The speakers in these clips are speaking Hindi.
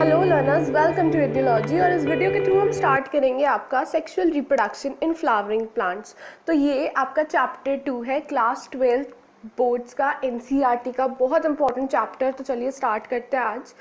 Hello learners, welcome to Adiology. और इस वीडियो के थ्रू हम स्टार्ट करेंगे आपका sexual reproduction in flowering plants. तो ये आपका चैप्टर 2 है, क्लास 12 बोर्ड्स का एनसीईआरटी का बहुत इंपॉर्टेंट चैप्टर। तो चलिए स्टार्ट करते हैं आज।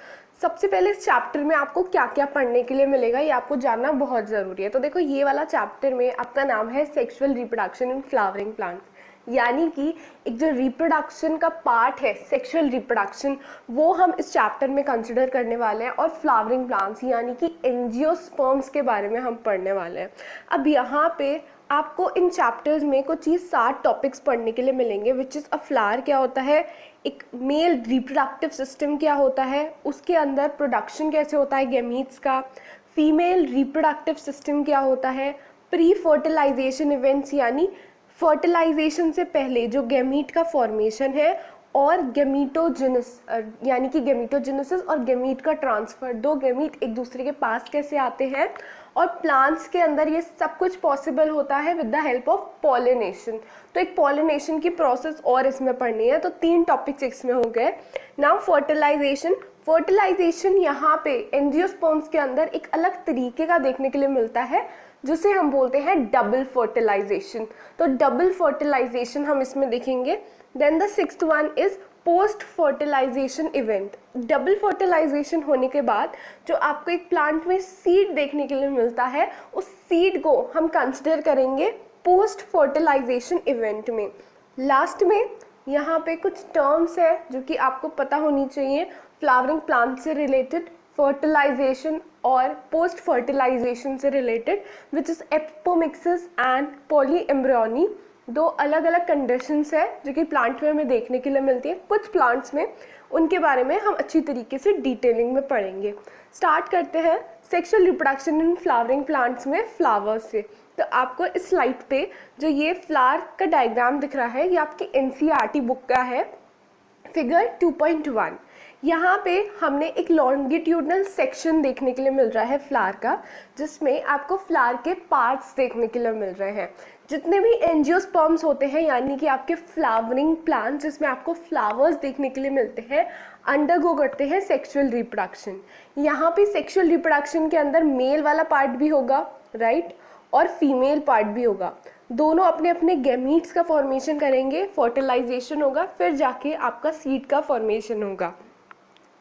सबसे पहले इस चैप्टर में आपको क्या क्या पढ़ने के लिए मिलेगा ये आपको जानना बहुत ज़रूरी है। तो देखो, ये वाला चैप्टर में आपका नाम है sexual reproduction in flowering plants, यानी कि एक जो रिप्रोडक्शन का पार्ट है सेक्सुअल रिप्रोडक्शन, वो हम इस चैप्टर में कंसिडर करने वाले हैं। और फ्लावरिंग प्लांट्स यानी कि एंजियोस्पर्म्स के बारे में हम पढ़ने वाले हैं। अब यहाँ पे आपको इन चैप्टर्स में कुछ 7 टॉपिक्स पढ़ने के लिए मिलेंगे, विच इज़ अ फ्लावर क्या होता है, एक मेल रिप्रोडक्टिव सिस्टम क्या होता है, उसके अंदर प्रोडक्शन कैसे होता है गैमीट्स का, फीमेल रिप्रोडक्टिव सिस्टम क्या होता है, प्री फर्टिलाइजेशन इवेंट्स यानी फर्टिलाइजेशन से पहले जो गैमीट का फॉर्मेशन है, और गैमीटोजेनेसिस यानी कि गैमीटोजेनेसिस और गैमीट का ट्रांसफ़र, दो गैमीट एक दूसरे के पास कैसे आते हैं। और प्लांट्स के अंदर ये सब कुछ पॉसिबल होता है with the help of pollination. तो एक पॉलिनेशन की प्रोसेस और इसमें पढ़नी है। तो 3 टॉपिक्स इसमें हो गए। नाउ फर्टिलाइजेशन यहाँ पे एंजियोस्पर्म्स के अंदर एक अलग तरीके का देखने के लिए मिलता है, जिसे हम बोलते हैं डबल फर्टिलाइजेशन। तो डबल फर्टिलाइजेशन हम इसमें देखेंगे। Then the 6th one is post fertilisation event. Double fertilisation होने के बाद जो आपको एक प्लांट में सीड देखने के लिए मिलता है, उस सीड को हम कंसिडर करेंगे पोस्ट फर्टिलाइजेशन इवेंट में। लास्ट में यहाँ पे कुछ टर्म्स है जो कि आपको पता होनी चाहिए फ्लावरिंग प्लांट से रिलेटेड, फर्टिलाइजेशन और पोस्ट फर्टिलाइजेशन से related, which is apomixis and polyembryony. 2 अलग अलग कंडीशंस है जो कि प्लांट में हमें देखने के लिए मिलती है कुछ प्लांट्स में। उनके बारे में हम अच्छी तरीके से डिटेलिंग में पढ़ेंगे। स्टार्ट करते हैं sexual reproduction in flowering plants में फ्लावर्स से। तो आपको इस स्लाइड पे जो ये फ्लावर का डायग्राम दिख रहा है, ये आपकी एनसीईआरटी बुक का है, फिगर 2.1। यहाँ पे हमने एक लॉन्गिट्यूडनल सेक्शन देखने के लिए मिल रहा है फ्लावर का, जिसमें आपको फ्लावर के पार्ट्स देखने के लिए मिल रहे हैं। जितने भी एंजियोस्पर्म्स होते हैं यानी कि आपके फ्लावरिंग प्लांट्स जिसमें आपको फ्लावर्स देखने के लिए मिलते हैं, अंडरगो करते हैं सेक्सुअल रिप्रोडक्शन। यहाँ पे सेक्सुअल रिप्रोडक्शन के अंदर मेल वाला पार्ट भी होगा, राइट, और फीमेल पार्ट भी होगा। दोनों अपने अपने गैमीट्स का फॉर्मेशन करेंगे, फर्टिलाइजेशन होगा, फिर जाके आपका सीड का फॉर्मेशन होगा।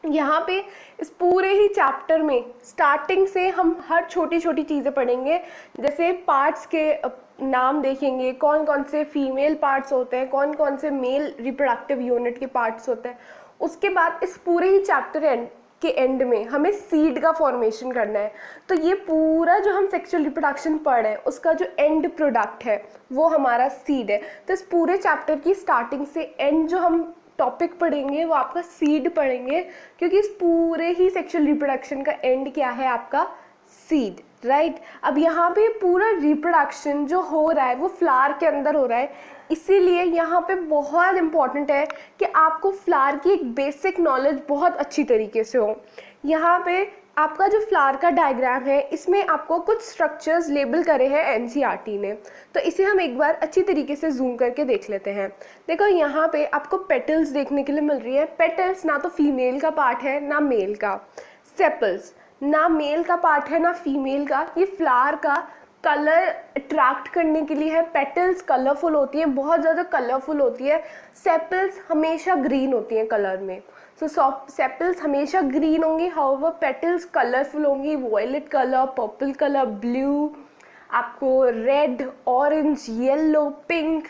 यहाँ पे इस पूरे ही चैप्टर में स्टार्टिंग से हम हर छोटी छोटी चीज़ें पढ़ेंगे, जैसे पार्ट्स के नाम देखेंगे, कौन कौन से फीमेल पार्ट्स होते हैं, कौन कौन से मेल रिप्रोडक्टिव यूनिट के पार्ट्स होते हैं। उसके बाद इस पूरे ही चैप्टर के एंड में हमें सीड का फॉर्मेशन करना है। तो ये पूरा जो हम सेक्सुअल रिप्रोडक्शन पढ़ रहे हैं उसका जो एंड प्रोडक्ट है वो हमारा सीड है। तो इस पूरे चैप्टर की स्टार्टिंग से एंड जो हम टॉपिक पढ़ेंगे वो आपका सीड पढ़ेंगे, क्योंकि इस पूरे ही सेक्सुअल रिप्रोडक्शन का एंड क्या है, आपका सीड, राइट। अब यहाँ पे पूरा रिप्रोडक्शन जो हो रहा है वो फ्लावर के अंदर हो रहा है, इसीलिए यहाँ पे बहुत इंपॉर्टेंट है कि आपको फ्लावर की एक बेसिक नॉलेज बहुत अच्छी तरीके से हो। यहाँ पे आपका जो फ्लावर का डायग्राम है, इसमें आपको कुछ स्ट्रक्चर्स लेबल करे हैं एनसीईआरटी ने, तो इसे हम एक बार अच्छी तरीके से जूम करके देख लेते हैं। देखो, यहाँ पे आपको पेटल्स देखने के लिए मिल रही है। पेटल्स ना तो फीमेल का पार्ट है ना मेल का। सेपल्स ना मेल का पार्ट है ना फीमेल का। ये फ्लावर का कलर अट्रैक्ट करने के लिए है। पेटल्स कलरफुल होती है, बहुत ज़्यादा कलरफुल होती है। सेपल्स हमेशा ग्रीन होती हैं कलर में। सो सेपल्स हमेशा ग्रीन होंगी, हाउएवर पेटल्स कलरफुल होंगी, violet colour, purple colour, blue, आपको रेड, ऑरेंज, येलो, पिंक,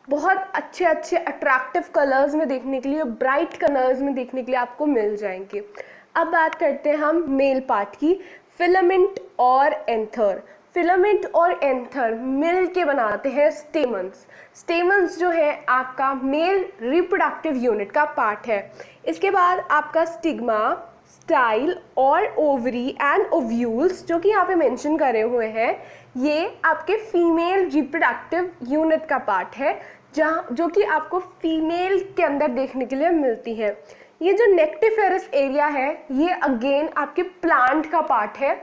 बहुत अच्छे अच्छे अट्रैक्टिव कलर्स में देखने के लिए, ब्राइट कलर्स में देखने के लिए आपको मिल जाएंगे। अब बात करते हैं हम मेल पार्ट की, फिलामेंट और एंथर। फिलामेंट और एंथर मिल के बनाते हैं स्टेमन्स। स्टेमन्स जो है आपका मेल रिप्रोडक्टिव यूनिट का पार्ट है। इसके बाद आपका स्टिग्मा, स्टाइल और ओवरी एंड ओव्यूल्स जो कि यहाँ पे मेंशन करे हुए हैं, ये आपके फीमेल रिप्रोडक्टिव यूनिट का पार्ट है, जहाँ जो कि आपको फीमेल के अंदर देखने के लिए मिलती है। ये जो नेक्टिफेरस एरिया है, ये अगेन आपके प्लांट का पार्ट है।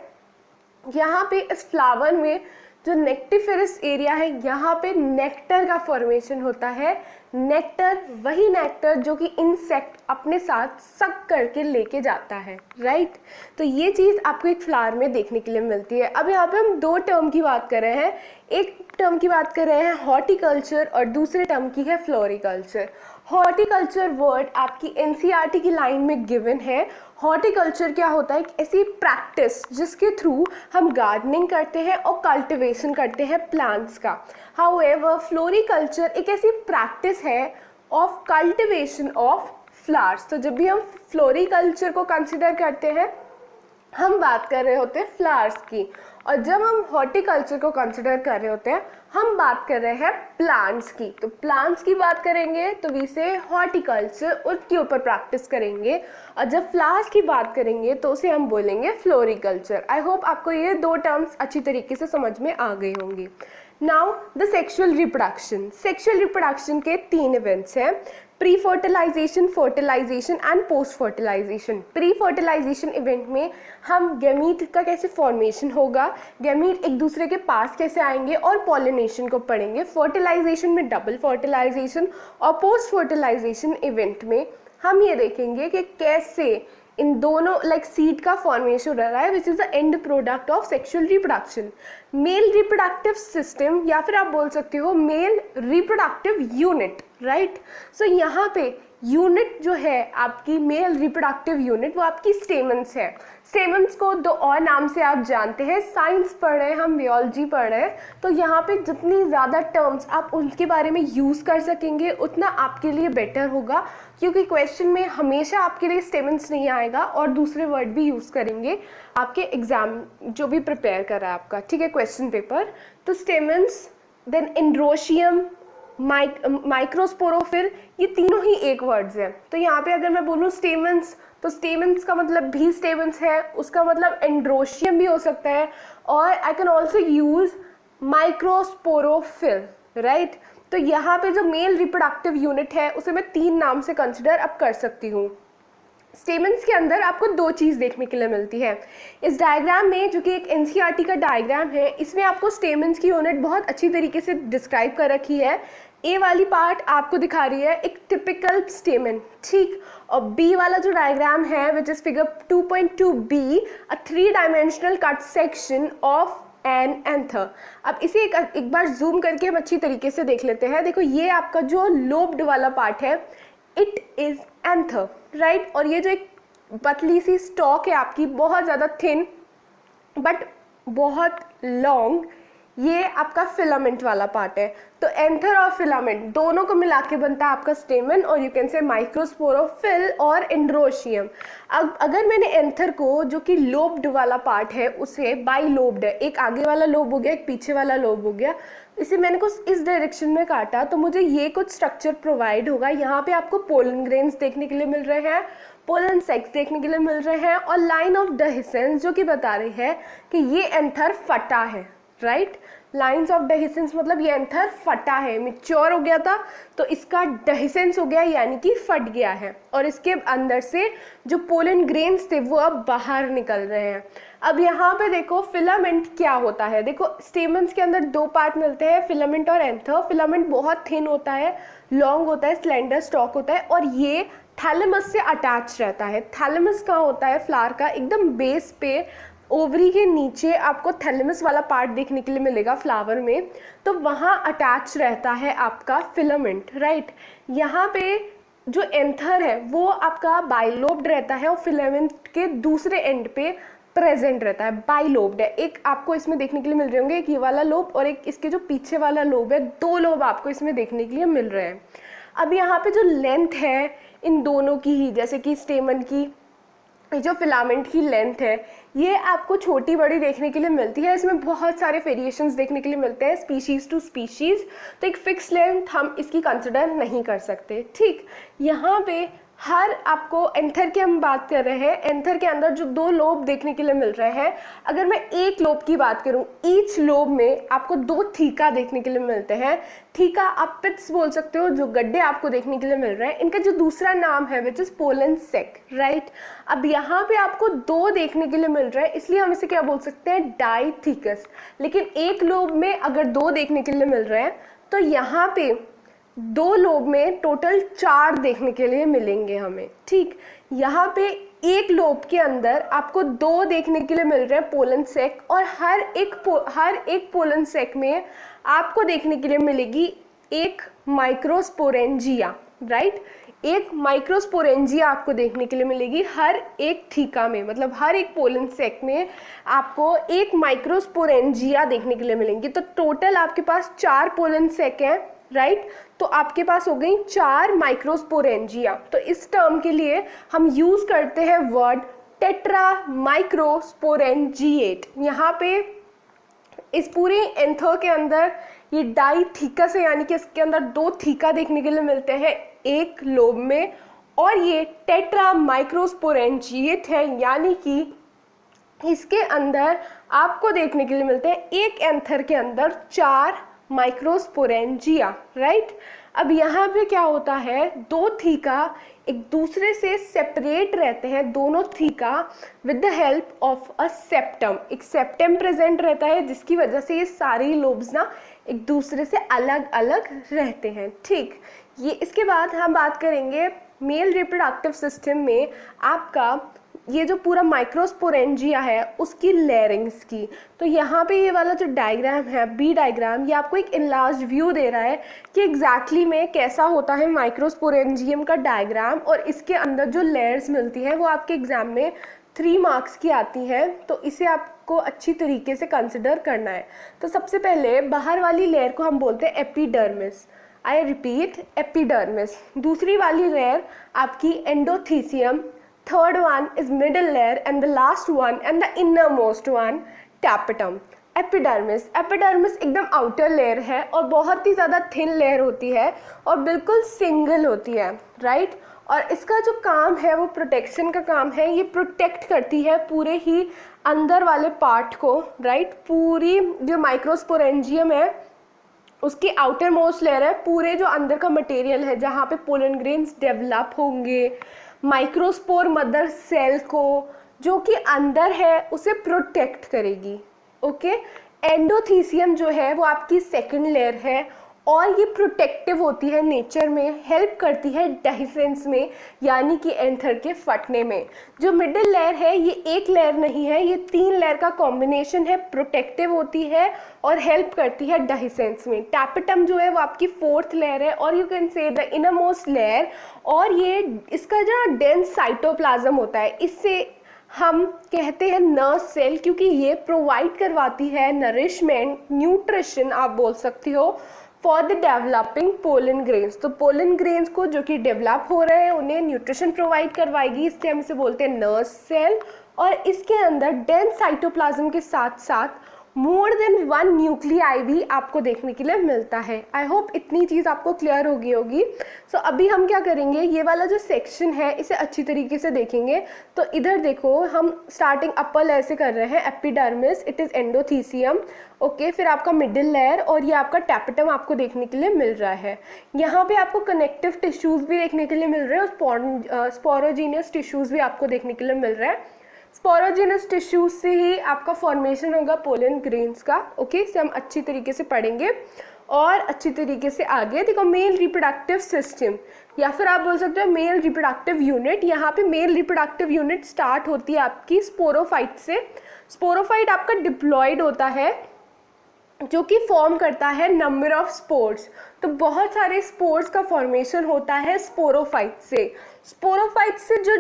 यहाँ पे इस फ्लावर में जो नेक्टिफेरस एरिया है यहाँ पे नेक्टर का फॉर्मेशन होता है। नेक्टर, वही नेक्टर जो कि इंसेक्ट अपने साथ सक करके लेके जाता है, राइट। तो ये चीज़ आपको एक फ्लावर में देखने के लिए मिलती है। अब यहाँ पे हम दो टर्म की बात कर रहे हैं, एक टर्म की बात कर रहे हैं हॉर्टिकल्चर और दूसरे टर्म की है फ्लोरिकल्चर। हॉर्टिकल्चर वर्ड आपकी एनसीईआरटी की लाइन में गिवन है। हॉर्टिकल्चर क्या होता है? एक ऐसी प्रैक्टिस जिसके थ्रू हम गार्डनिंग करते हैं और कल्टीवेशन करते हैं प्लांट्स का। हाउएवर फ्लोरिकल्चर एक ऐसी प्रैक्टिस है ऑफ कल्टीवेशन ऑफ फ्लावर्स। तो जब भी हम फ्लोरिकल्चर को कंसिडर करते हैं हम बात कर रहे होते हैं फ्लावर्स की, और जब हम हॉर्टिकल्चर को कंसिडर कर रहे होते हैं हम बात कर रहे हैं प्लांट्स की। तो प्लांट्स की बात करेंगे तो वी से हॉर्टिकल्चर, उसके ऊपर प्रैक्टिस करेंगे, और जब फ्लावर्स की बात करेंगे तो उसे हम बोलेंगे फ्लोरिकल्चर। आई होप आपको ये दो टर्म्स अच्छी तरीके से समझ में आ गई होंगी। Now the sexual reproduction. Sexual reproduction के 3 इवेंट्स हैं, pre fertilisation, fertilisation and post fertilisation. Pre fertilisation event में हम गैमीट का कैसे फॉर्मेशन होगा, गैमीट एक दूसरे के पास कैसे आएंगे और पॉलिनेशन को पढ़ेंगे। फर्टिलाइजेशन में डबल फर्टिलाइजेशन, और पोस्ट फर्टिलाइजेशन इवेंट में हम ये देखेंगे कि कैसे इन दोनों लाइक सीड का फॉर्मेशन हो रहा है which is the end product of sexual reproduction. Male reproductive system, या फिर आप बोल सकते हो मेल रिप्रोडक्टिव यूनिट, राइट। सो यहाँ पे यूनिट जो है आपकी मेल रिप्रोडक्टिव यूनिट वो आपकी स्टेमन्स है। स्टेमन्स को 2 और नाम से आप जानते हैं, साइंस पढ़ रहे हैं हम, बियोलॉजी पढ़ रहे हैं, तो यहाँ पे जितनी ज़्यादा टर्म्स आप उनके बारे में यूज़ कर सकेंगे उतना आपके लिए बेटर होगा, क्योंकि क्वेश्चन में हमेशा आपके लिए स्टेमन्स नहीं आएगा और दूसरे वर्ड भी यूज़ करेंगे आपके एग्जाम जो भी प्रिपेयर कर रहा है आपका, ठीक है, क्वेश्चन पेपर। तो स्टेमन्स, देन एंड्रोशियम, माइक्रोस्पोरोफिल, ये तीनों ही एक वर्ड्स हैं। तो यहाँ पे अगर मैं बोलूँ स्टेमन्स, तो स्टेमन्स का मतलब भी स्टेमन्स है, उसका मतलब एंड्रोशियम भी हो सकता है, और I can also use microsporophyll, right. तो यहाँ पे जो मेल रिप्रोडक्टिव यूनिट है उसे मैं 3 नाम से कंसिडर अब कर सकती हूँ। स्टेमन्स के अंदर आपको 2 चीज़ देखने के लिए मिलती है। इस डायग्राम में, जो कि एक एनसीईआरटी का डायग्राम है, इसमें आपको स्टेमन्स की यूनिट बहुत अच्छी तरीके से डिस्क्राइब कर रखी है। ए वाली पार्ट आपको दिखा रही है एक टिपिकल स्टेमन, ठीक, और बी वाला जो डायग्राम है which is figure 2.2b, a 3 dimensional cut section of an anther. अब इसे एक बार जूम करके हम अच्छी तरीके से देख लेते हैं। देखो ये आपका जो लोब्ड वाला पार्ट है इट इज एंथर, राइट, और ये जो एक पतली सी स्टॉक है आपकी, बहुत ज़्यादा थिन बट बहुत लॉन्ग, ये आपका फिलामेंट वाला पार्ट है। तो एंथर और फिलामेंट दोनों को मिला के बनता है आपका स्टेमन, और यू कैन से माइक्रोस्पोरोफिल और एंड्रोशियम। अब अगर मैंने एंथर को, जो कि लोब्ड वाला पार्ट है, उसे बाई लोब्ड है, एक आगे वाला लोब हो गया, एक पीछे वाला लोब हो गया, इसे मैंने कुछ इस डायरेक्शन में काटा तो मुझे ये कुछ स्ट्रक्चर प्रोवाइड होगा। यहाँ पे आपको पोलन ग्रेन्स देखने के लिए मिल रहे हैं, पोलन सेक्स देखने के लिए मिल रहे हैं, और लाइन ऑफ डेहिसेंस जो कि बता रही है कि ये एंथर फटा है, राइट। लाइन्स ऑफ डेहिसेंस मतलब ये एंथर फटा है, मिच्योर हो गया था तो इसका डेहिसेंस हो गया, यानी कि फट गया है, और इसके अंदर से जो पोलन ग्रेन्स थे वो अब बाहर निकल रहे हैं। अब यहाँ पे देखो फिलामेंट क्या होता है। देखो स्टेमन्स के अंदर 2 पार्ट मिलते हैं, फिलामेंट और एंथर। फिलामेंट बहुत थिन होता है, लॉन्ग होता है, स्लेंडर स्टॉक होता है, और ये थैलेमस से अटैच रहता है। थैलेमस कहाँ होता है फ्लावर का? एकदम बेस पे, ओवरी के नीचे आपको थैलेमस वाला पार्ट देखने के लिए मिलेगा फ्लावर में, तो वहाँ अटैच रहता है आपका फिलामेंट, राइट। यहाँ पे जो एंथर है वो आपका बाइलोब्ड रहता है और फिलामेंट के दूसरे एंड पे प्रेजेंट रहता है, बाइलोब्ड है। एक आपको इसमें देखने के लिए मिल रहे होंगे, एक ये वाला लोब और एक इसके जो पीछे वाला लोब है, 2 लोब आपको इसमें देखने के लिए मिल रहे हैं। अब यहाँ पे जो लेंथ है इन दोनों की ही, जैसे कि स्टेमन की जो फिलामेंट की लेंथ है, ये आपको छोटी बड़ी देखने के लिए मिलती है। इसमें बहुत सारे वेरिएशंस देखने के लिए मिलते हैं स्पीशीज़ टू स्पीशीज़, तो एक फिक्स लेंथ हम इसकी कंसिडर नहीं कर सकते, ठीक। यहाँ पे हर आपको एंथर की हम बात कर रहे हैं, एंथर के अंदर जो 2 लोब देखने के लिए मिल रहे हैं, अगर मैं एक लोब की बात करूं, ईच लोब में आपको 2 थीका देखने के लिए मिलते हैं। थीका आप पिट्स बोल सकते हो, जो गड्ढे आपको देखने के लिए मिल रहे हैं, इनका जो दूसरा नाम है which is pollen sac, right. अब यहाँ पे आपको 2 देखने के लिए मिल रहा है, इसलिए हम इसे क्या बोल सकते हैं, डाइथीकस। लेकिन एक लोब में अगर 2 देखने के लिए मिल रहे हैं तो यहाँ पे 2 लोब में टोटल 4 देखने के लिए मिलेंगे हमें, ठीक। यहाँ पे एक लोब के अंदर आपको 2 देखने के लिए मिल रहे हैं पोलन सेक, और हर एक पोलन सेक में आपको देखने के लिए मिलेगी एक माइक्रोस्पोरेंजिया, राइट। एक माइक्रोस्पोरेंजिया आपको देखने के लिए मिलेगी हर एक थीका में, मतलब हर एक पोलन सेक में आपको एक माइक्रोस्पोरेंजिया देखने के लिए मिलेंगी। तो टोटल आपके पास 4 पोलन सेक हैं, राइट। तो आपके पास हो गई 4 माइक्रोस्पोरेंजिया। तो इस टर्म के लिए हम यूज करते हैं वर्ड टेट्रा माइक्रोस्पोरेंजिएट। यहाँ पे इस पूरे एंथर के अंदर ये डाइथीकस है, यानी कि इसके अंदर 2 थीका देखने के लिए मिलते हैं एक लोब में, और ये टेट्रा माइक्रोस्पोरेंजिएट है, यानी कि इसके अंदर आपको देखने के लिए मिलते हैं एक एंथर के अंदर 4 माइक्रोस्पोरेंजिया, राइट। अब यहाँ पे क्या होता है, 2 थीका एक दूसरे से सेपरेट रहते हैं, दोनों theca with the help of a septum. एक सेप्टम प्रेजेंट रहता है जिसकी वजह से ये सारी लोब्स ना एक दूसरे से अलग अलग रहते हैं, ठीक। ये इसके बाद हम बात करेंगे मेल रिप्रोडक्टिव सिस्टम में आपका ये जो पूरा माइक्रोस्पोरेंजिया है उसकी लेयरिंग्स की। तो यहाँ पे ये वाला जो डायग्राम है, बी डायग्राम, ये आपको एक इनलार्ज व्यू दे रहा है कि एग्जैक्टली में कैसा होता है माइक्रोस्पोरेंजियम का डायग्राम, और इसके अंदर जो लेयर्स मिलती है वो आपके एग्जाम में 3 मार्क्स की आती है। तो इसे आपको अच्छी तरीके से कंसिडर करना है। तो सबसे पहले बाहर वाली लेयर को हम बोलते हैं एपिडर्मिस, आई रिपीट एपिडर्मिस। दूसरी वाली लेयर आपकी endothecium, third one is middle layer, and the last one and the innermost one tapetum. Epidermis एकदम आउटर लेयर है और बहुत ही ज़्यादा थिन लेयर होती है और बिल्कुल सिंगल होती है, राइट। और इसका जो काम है वो प्रोटेक्शन का काम है, ये प्रोटेक्ट करती है पूरे ही अंदर वाले पार्ट को, राइट। पूरी जो माइक्रोस्पोरेंजियम है उसकी आउटर मोस्ट लेयर है, पूरे जो अंदर का मटेरियल है जहाँ पे पोलन ग्रेन्स डेवलप होंगे, माइक्रोस्पोर मदर सेल को जो कि अंदर है उसे प्रोटेक्ट करेगी, ओके। एंडोथीसियम जो है वो आपकी सेकंड लेयर है और ये प्रोटेक्टिव होती है नेचर में, हेल्प करती है डेहिसेंस में, यानी कि एंथर के फटने में। जो मिडिल लेयर है ये एक लेयर नहीं है, ये 3 लेयर का कॉम्बिनेशन है, प्रोटेक्टिव होती है और हेल्प करती है डेहिसेंस में। टैपेटम जो है वो आपकी 4th लेयर है, और यू कैन से द इनरमोस्ट लेयर, और ये इसका जो डेंस साइटोप्लाज्म होता है, इससे हम कहते हैं नर्व सेल, क्योंकि ये प्रोवाइड करवाती है नरिशमेंट, न्यूट्रिशन आप बोल सकती हो, for the developing pollen grains. तो पोलन ग्रेन्स को जो कि डेवलप हो रहे हैं उन्हें न्यूट्रिशन प्रोवाइड करवाएगी, इसलिए हम इसे बोलते हैं नर्व सेल। और इसके अंदर डेंस साइटोप्लाज्म के साथ साथ मोर देन 1 न्यूक्लियाई भी आपको देखने के लिए मिलता है। आई होप इतनी चीज़ आपको क्लियर होगी। सो अभी हम क्या करेंगे, ये वाला जो सेक्शन है इसे अच्छी तरीके से देखेंगे। तो इधर देखो, हम स्टार्टिंग अपर लेयर से कर रहे हैं, epidermis, it is endothecium, okay. फिर आपका मिडिल लेयर और ये आपका टैपेटम आपको देखने के लिए मिल रहा है। यहाँ पे आपको कनेक्टिव टिश्यूज़ भी देखने के लिए मिल रहे हैं और स्पोरोजीनियस टिश्यूज़ भी आपको देखने के लिए मिल रहे हैं। स्पोरोजेनस टिश्यूज से ही आपका फॉर्मेशन होगा पोलन ग्रेन्स का, ओके। इसे हम अच्छी तरीके से पढ़ेंगे और अच्छी तरीके से आगे देखो मेल रिप्रोडक्टिव सिस्टम, या फिर आप बोल सकते हो मेल रिप्रोडक्टिव यूनिट। यहाँ पे मेल रिप्रोडक्टिव यूनिट स्टार्ट होती है आपकी स्पोरोफाइट से। स्पोरोफाइट आपका डिप्लॉयड होता है जो कि फॉर्म करता है नंबर ऑफ स्पोर्स। तो बहुत सारे स्पोर्स का फॉर्मेशन होता है स्पोरोफाइट से। स्पोरोफाइट से जो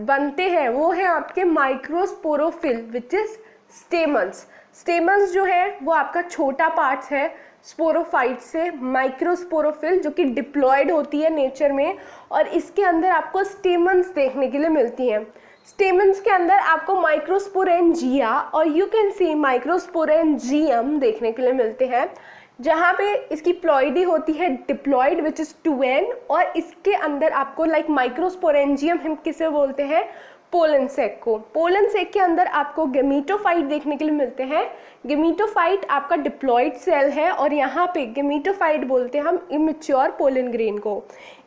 बनते हैं वो है आपके microsporophyll which is stamens. Stamens जो है वो आपका छोटा पार्ट है स्पोरोफाइट से। माइक्रोस्पोरोफिल जो कि डिप्लॉयड होती है नेचर में, और इसके अंदर आपको स्टेमन्स देखने के लिए मिलती हैं। स्टेमन्स के अंदर आपको माइक्रोस्पोरेंजिया और यू कैन सी माइक्रोस्पोरेंजियम देखने के लिए मिलते हैं। जहाँ पे इसकी प्लॉइडी होती है डिप्लॉइड विच इज 2n, और इसके अंदर आपको लाइक माइक्रोस्पोरेंजियम हम किसे बोलते हैं, पोलन सेक को। पोलन सेक के अंदर आपको गेमीटोफाइट देखने के लिए मिलते हैं। गेमीटोफाइट आपका डिप्लॉइड सेल है, और यहाँ पे गेमीटोफाइट बोलते हैं हम इमेच्योर पोलन ग्रेन को।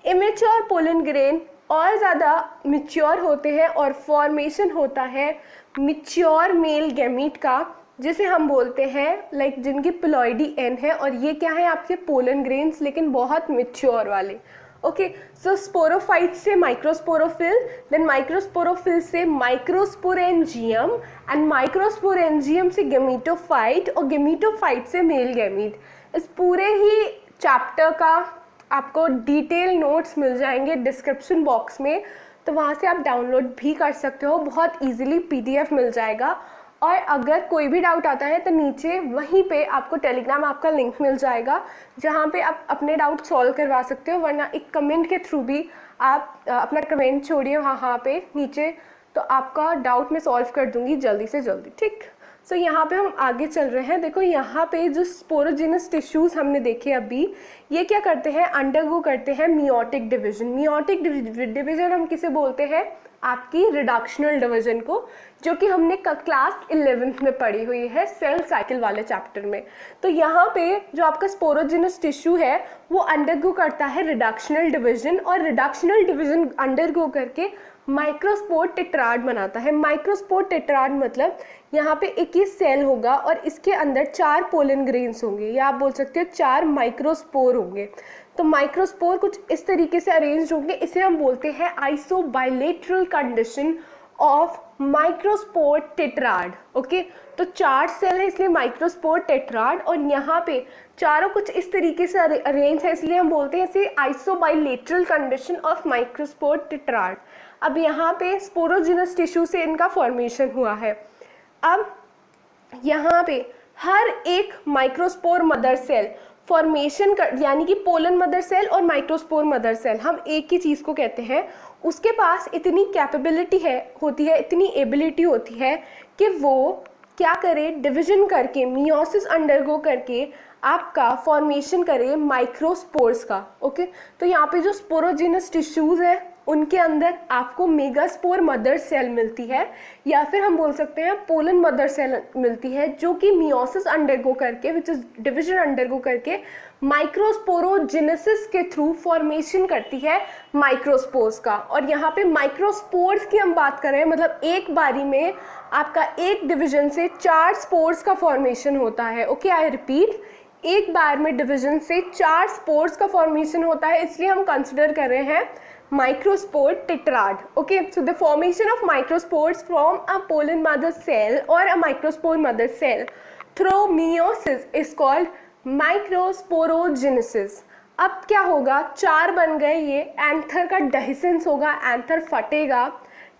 इमेच्योर पोलन ग्रेन और ज़्यादा मिच्योर होते हैं और फॉर्मेशन होता है मिच्योर मेल गैमीट का, जिसे हम बोलते हैं लाइक जिनकी प्लॉइडी n है, और ये क्या है आपके पोलन ग्रेन्स, लेकिन बहुत मिच्योर वाले। ओके, सो स्पोरोफाइट से माइक्रोस्पोरोफिल, देन माइक्रोस्पोरोफिल से माइक्रोस्पोरेंजियम, एंड माइक्रोस्पोरेंजियम से गेमीटोफाइट, और गेमीटोफाइट से मेल गैमीट। इस पूरे ही चैप्टर का आपको डिटेल नोट्स मिल जाएंगे डिस्क्रिप्शन बॉक्स में, तो वहाँ से आप डाउनलोड भी कर सकते हो, बहुत इजीली PDF मिल जाएगा। और अगर कोई भी डाउट आता है तो नीचे वहीं पे आपको टेलीग्राम आपका लिंक मिल जाएगा, जहाँ पे आप अपने डाउट सॉल्व करवा सकते हो, वरना एक कमेंट के थ्रू भी आप अपना कमेंट छोड़िए वहाँ पे नीचे, तो आपका डाउट मैं सॉल्व कर दूँगी जल्दी से जल्दी, ठीक। सो यहाँ पे हम आगे चल रहे हैं। देखो यहाँ पे जो स्पोरोजिनस टिश्यूज़ हमने देखे अभी, ये क्या करते हैं, अंडरगो करते हैं मियोटिक डिवीजन। मियोटिक डिवीजन हम किसे बोलते हैं, आपकी रिडक्शनल डिवीजन को, जो कि हमने क्लास 11th में पढ़ी हुई है सेल साइकिल वाले चैप्टर में। तो यहाँ पे जो आपका स्पोरोजिनस टिश्यू है वो अंडरगो करता है रिडक्शनल डिवीजन, और रिडक्शनल डिवीजन अंडरगो करके माइक्रोस्पोर टेट्राड बनाता है। माइक्रोस्पोर टेट्राड मतलब यहाँ पे एक ही सेल होगा और इसके अंदर 4 पोलन ग्रेन्स होंगे, या आप बोल सकते हो 4 माइक्रोस्पोर होंगे। तो माइक्रोस्पोर कुछ इस तरीके से अरेंज होंगे, इसे हम बोलते हैं isobilateral condition of microspore tetrad. Okay, तो 4 सेल है इसलिए माइक्रोस्पोर टेट्राड, और यहाँ पे चारों कुछ इस तरीके से अरेंज है, इसलिए हम बोलते हैं इसे आइसोबाइलेटरल कंडीशन ऑफ माइक्रोस्पोर टेट्राड। अब यहाँ पे स्पोरोजिनस टिश्यू से इनका फॉर्मेशन हुआ है। अब यहाँ पे हर एक माइक्रोस्पोर मदर सेल फॉर्मेशन कर, यानी कि पोलन मदर सेल और माइक्रोस्पोर मदर सेल हम एक ही चीज़ को कहते हैं, उसके पास इतनी कैपेबिलिटी होती है, इतनी एबिलिटी होती है कि वो क्या करे, डिवीजन करके, मियोसिस अंडरगो करके आपका फॉर्मेशन करे माइक्रोस्पोर्स का। ओके, तो यहाँ पे जो स्पोरोजिनस टिश्यूज़ है उनके अंदर आपको मेगास्पोर मदर सेल मिलती है, या फिर हम बोल सकते हैं पोलन मदर सेल मिलती है, जो कि मियोसिस अंडरगो करके, विच इज डिवीजन अंडरगो करके माइक्रोस्पोरोजेनेसिस के थ्रू फॉर्मेशन करती है माइक्रोस्पोर्स का। और यहाँ पे माइक्रोस्पोर्स की हम बात कर रहे हैं, मतलब एक बारी में आपका एक डिवीजन से 4 स्पोर्स का फॉर्मेशन होता है। ओके, आई रिपीट, एक बार में डिवीजन से 4 स्पोर्स का फॉर्मेशन होता है, इसलिए हम कंसिडर कर रहे हैं microspore tetrad. Okay, so the formation of microspores from a pollen mother cell or a microspore mother cell through meiosis is called microsporogenesis. अब क्या होगा, 4 बन गए, ये एंथर का डेहिसेंस होगा, एंथर फटेगा,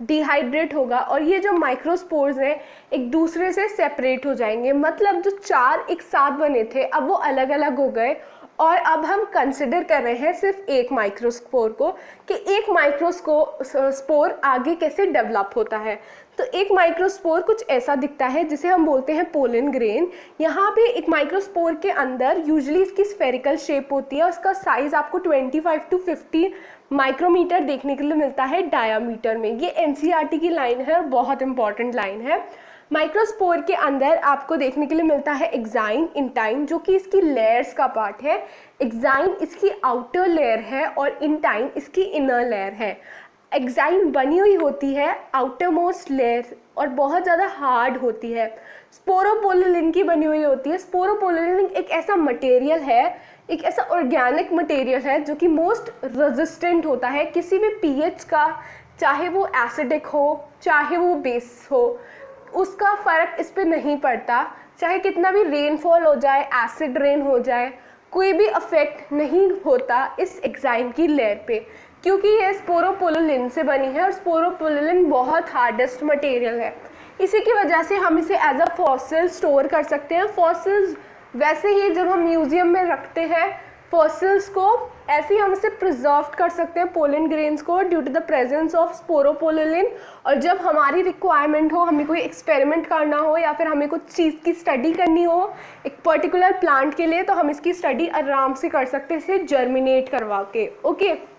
डिहाइड्रेट होगा, और ये जो माइक्रोस्पोर्स हैं एक दूसरे से सेपरेट हो जाएंगे। मतलब जो 4 एक साथ बने थे अब वो अलग अलग हो गए, और अब हम कंसिडर कर रहे हैं सिर्फ एक माइक्रोस्पोर को, कि एक माइक्रोस्पोर आगे कैसे डेवलप होता है। तो एक माइक्रोस्पोर कुछ ऐसा दिखता है जिसे हम बोलते हैं पोलन ग्रेन। यहाँ पे एक माइक्रोस्पोर के अंदर यूजुअली इसकी स्फेरिकल शेप होती है, उसका साइज आपको 25 to 50 माइक्रोमीटर देखने के लिए मिलता है डायामीटर में। ये NCERT की लाइन है और बहुत इंपॉर्टेंट लाइन है। माइक्रोस्पोर के अंदर आपको देखने के लिए मिलता है एक्साइन, इंटाइन, जो कि इसकी लेयर्स का पार्ट है। एक्साइन इसकी आउटर लेयर है और इंटाइन इसकी इनर लेयर है। एक्साइन बनी हुई होती है आउटर मोस्ट लेयर और बहुत ज़्यादा हार्ड होती है। स्पोरोपोलिन की बनी हुई होती है। स्पोरोपोलिन एक ऐसा मटेरियल है, एक ऐसा ऑर्गेनिक मटेरियल है जो कि मोस्ट रेजिस्टेंट होता है किसी भी pH का, चाहे वो एसिडिक हो चाहे वो बेस हो, उसका फ़र्क इस पे नहीं पड़ता। चाहे कितना भी रेनफॉल हो जाए, एसिड रेन हो जाए, कोई भी अफेक्ट नहीं होता इस एक्साइन की लेयर पे, क्योंकि ये स्पोरोपोलिन से बनी है और स्पोरोपोलिन बहुत हार्डेस्ट मटेरियल है। इसी की वजह से हम इसे एज अ फॉसिल स्टोर कर सकते हैं। फॉसिल्स वैसे ही जब हम म्यूज़ियम में रखते हैं फॉसिल्स को ऐसे ही हम इसे प्रिजर्व कर सकते हैं पोलन ग्रेन्स को due to the presence of sporopollenin. और जब हमारी रिक्वायरमेंट हो, हमें कोई एक्सपेरिमेंट करना हो या फिर हमें कुछ चीज़ की स्टडी करनी हो एक पर्टिकुलर प्लांट के लिए, तो हम इसकी स्टडी आराम से कर सकते हैं इसे जर्मिनेट करवा के। ओके,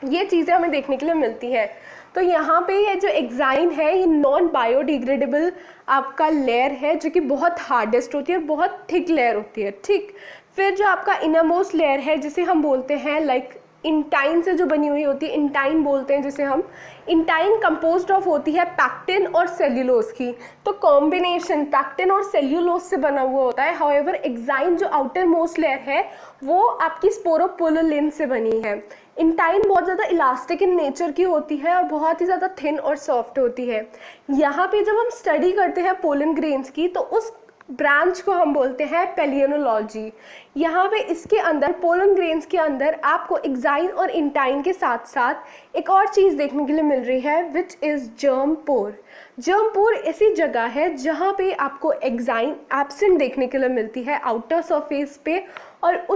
ये चीज़ें हमें देखने के लिए मिलती हैं। तो यहाँ पे ये जो एग्जाइन है ये नॉन बायोडिग्रेडेबल आपका लेयर है जो कि बहुत हार्डेस्ट होती है, बहुत थिक लेयर होती है। ठीक, फिर जो आपका इनरमोस्ट लेयर है जिसे हम बोलते हैं लाइक इंटाइन से जो बनी हुई होती है, इंटाइन बोलते हैं जिसे हम। इंटाइन कंपोज्ड ऑफ होती है पैक्टिन और सेल्यूलोज की, तो कॉम्बिनेशन पैक्टिन और सेल्यूलोज से बना हुआ होता है। हाउएवर एग्जाइन जो आउटर मोस्ट लेयर है वो आपकी स्पोरोपोलिन से बनी है। इंटाइन बहुत ज़्यादा इलास्टिक इन नेचर की होती है और बहुत ही ज़्यादा थिन और सॉफ्ट होती है। यहाँ पे जब हम स्टडी करते हैं पोलन ग्रेन्स की तो उस ब्रांच को हम बोलते हैं पेलियनोलॉजी। यहाँ पे इसके अंदर पोलन ग्रेन्स के अंदर आपको एग्जाइन और इंटाइन के साथ साथ एक और चीज़ देखने के लिए मिल रही है which is germ pore. Germ pore ऐसी जगह है जहाँ पे आपको एग्जाइन एब्सेंट देखने के लिए मिलती है आउटर सरफेस पे, और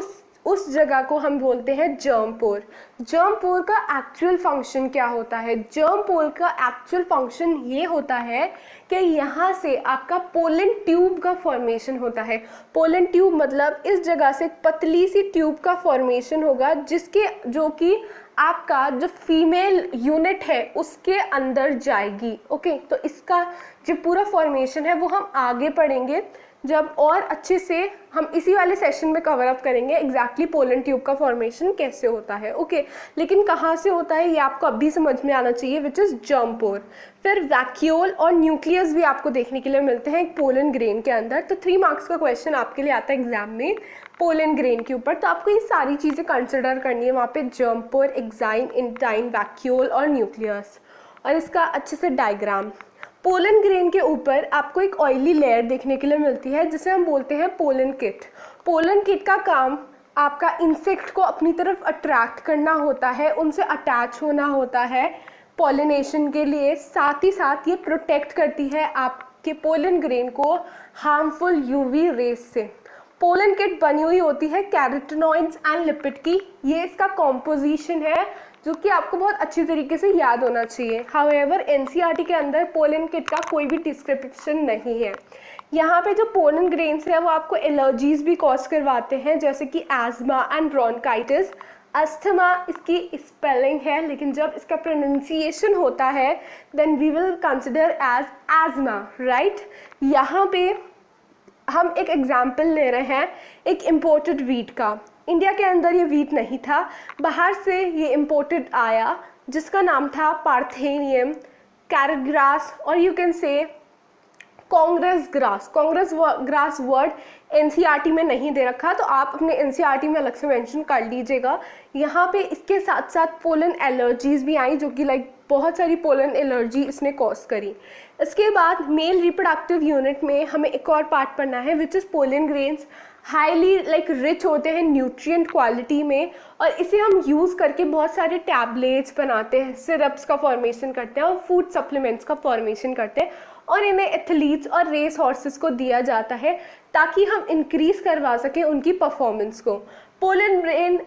उस जगह को हम बोलते हैं जर्म पोर। जर्म पोर का एक्चुअल फंक्शन क्या होता है? जर्म पोर का एक्चुअल फंक्शन ये होता है कि यहाँ से आपका पोलन ट्यूब का फॉर्मेशन होता है। पोलन ट्यूब मतलब इस जगह से पतली सी ट्यूब का फॉर्मेशन होगा जिसके जो कि आपका जो फीमेल यूनिट है उसके अंदर जाएगी। ओके, तो इसका जो पूरा फॉर्मेशन है वो हम आगे पढ़ेंगे जब और अच्छे से हम इसी वाले सेशन में कवर अप करेंगे एग्जैक्टली पोलन ट्यूब का फॉर्मेशन कैसे होता है। ओके, लेकिन कहाँ से होता है ये आपको अभी समझ में आना चाहिए विच इज़ जर्म पोर। फिर वैक्यूल और न्यूक्लियस भी आपको देखने के लिए मिलते हैं एक पोलन ग्रेन के अंदर। तो 3 मार्क्स का क्वेश्चन आपके लिए आता है एग्जाम में पोलन ग्रेन के ऊपर, तो आपको ये सारी चीज़ें कंसिडर करनी है वहाँ पे, जर्म पोर, एग्जाइन, इंटाइन, वैक्यूल और न्यूक्लियस। और इसका अच्छे से डायग्राम, पोलन ग्रेन के ऊपर आपको एक ऑयली लेयर देखने के लिए मिलती है जिसे हम बोलते हैं पोलन किट। पोलन किट का काम आपका इंसेक्ट को अपनी तरफ अट्रैक्ट करना होता है, उनसे अटैच होना होता है पॉलिनेशन के लिए। साथ ही साथ ये प्रोटेक्ट करती है आपके पोलन ग्रेन को हार्मफुल यूवी रेस से। पोलन किट बनी हुई होती है कैरोटिनॉइड्स एंड लिपिड की। ये इसका कॉम्पोजिशन है जो कि आपको बहुत अच्छी तरीके से याद होना चाहिए। हाउएवर एनसीईआरटी के अंदर पोलन किट का कोई भी डिस्क्रिप्शन नहीं है। यहाँ पे जो पोलन ग्रेन्स है वो आपको एलर्जीज भी कॉज करवाते हैं जैसे कि एज्मा एंड ब्रोंकाइटिस। अस्थमा इसकी स्पेलिंग है, लेकिन जब इसका प्रोनाउंसिएशन होता है then we will consider as asthma, right. यहाँ पे हम एक एग्जाम्पल ले रहे हैं एक इम्पोर्टेड वीट का। इंडिया के अंदर ये वीट नहीं था, बाहर से ये इम्पोर्टेड आया जिसका नाम था पार्थेनियम, कैरेट ग्रास और यू कैन से Congress grass. Congress grass word NCERT में नहीं दे रखा, तो आप अपने एनसीईआरटी में अलग से मेंशन कर लीजिएगा। यहाँ पे इसके साथ साथ पोलन एलर्जीज भी आई जो कि लाइक बहुत सारी पोलन एलर्जी इसने कॉज करी। इसके बाद मेल रिप्रोडक्टिव यूनिट में हमें एक और पार्ट पढ़ना है which is pollen grains. Highly like rich होते हैं न्यूट्रिएंट क्वालिटी में और इसे हम यूज़ करके बहुत सारे टैबलेट्स बनाते हैं, सिरप्स का फॉर्मेशन करते हैं और फूड सप्लीमेंट्स का फॉर्मेशन करते हैं, और इन्हें एथलीट्स और रेस हॉर्सेस को दिया जाता है ताकि हम इंक्रीज़ करवा सकें उनकी परफॉर्मेंस को। पोलन ग्रेन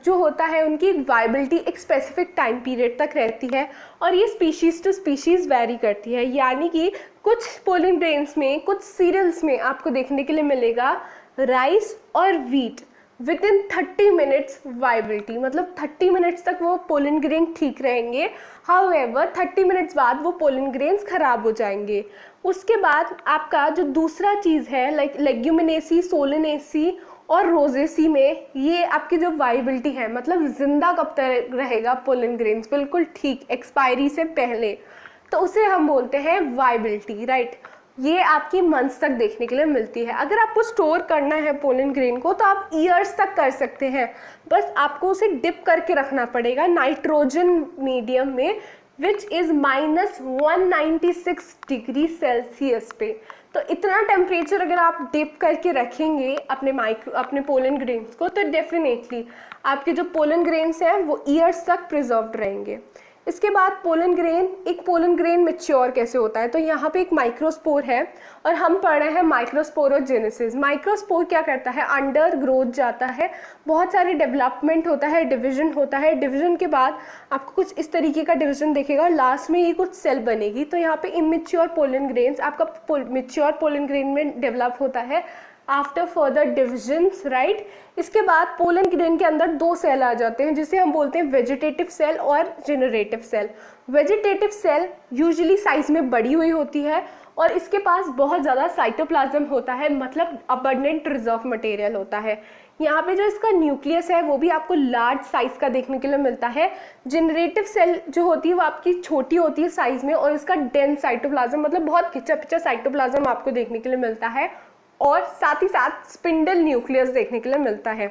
जो होता है उनकी वाइबिलिटी एक स्पेसिफिक टाइम पीरियड तक रहती है और ये स्पीशीज़ टू स्पीशीज़ वेरी करती है, यानी कि कुछ पोलन ग्रेन्स में, कुछ सीरियल्स में आपको देखने के लिए मिलेगा राइस और wheat with in 30 minutes viability, मतलब 30 मिनट्स तक वो पोलन ग्रेन ठीक रहेंगे। हाउएवर 30 मिनट्स बाद वो पोलन ग्रेन्स खराब हो जाएंगे। उसके बाद आपका जो दूसरा चीज़ है लाइक लेग्यूमिनेसी, सोलेनेसी और रोजेसी में ये आपकी जो वाइबिलिटी है, मतलब जिंदा कब तक रहेगा पोलन ग्रेन्स बिल्कुल ठीक एक्सपायरी से पहले, तो उसे हम बोलते हैं वाइबिलिटी, राइट। ये आपकी मंथ्स तक देखने के लिए मिलती है। अगर आपको स्टोर करना है पोलन ग्रेन को तो आप ईयर्स तक कर सकते हैं, बस आपको उसे डिप करके रखना पड़ेगा नाइट्रोजन मीडियम में विच इज़ -196 डिग्री सेल्सियस पे। तो इतना टेम्परेचर अगर आप डिप करके रखेंगे अपने पोलन ग्रेन्स को तो डेफिनेटली आपके जो पोलन ग्रेन्स हैं वो ईयर्स तक प्रिजर्व्ड रहेंगे। इसके बाद पोलन ग्रेन, एक पोलन ग्रेन मैच्योर कैसे होता है, तो यहाँ पे एक माइक्रोस्पोर है और हम पढ़ रहे हैं माइक्रोस्पोरोजेनेसिस। माइक्रोस्पोर क्या करता है, अंडर ग्रोथ जाता है, बहुत सारे डेवलपमेंट होता है, डिवीजन होता है, डिवीजन के बाद आपको कुछ इस तरीके का डिवीजन दिखेगा और लास्ट में ये कुछ सेल बनेगी। तो यहाँ पे इमेच्योर पोलन ग्रेन्स, आपका मैच्योर पोलन ग्रेन में डेवलप होता है आफ्टर फर्दर डिविजन्स, राइट। इसके बाद पोलन ग्रेन के अंदर दो सेल आ जाते हैं जिसे हम बोलते हैं वेजिटेटिव सेल और generative cell. Vegetative cell usually size में बड़ी हुई होती है और इसके पास बहुत ज़्यादा साइटोप्लाज्म होता है, मतलब अबंडेंट रिजर्व मटेरियल होता है। यहाँ पे जो इसका न्यूक्लियस है वो भी आपको लार्ज साइज का देखने के लिए मिलता है। जनरेटिव सेल जो होती है वो आपकी छोटी होती है साइज में और इसका डेंस साइटोप्लाज्म, मतलब बहुत खिंचा पिचा साइटोप्लाज्म आपको देखने के लिए मिलता है और साथ ही साथ स्पिंडल न्यूक्लियस देखने के लिए मिलता है।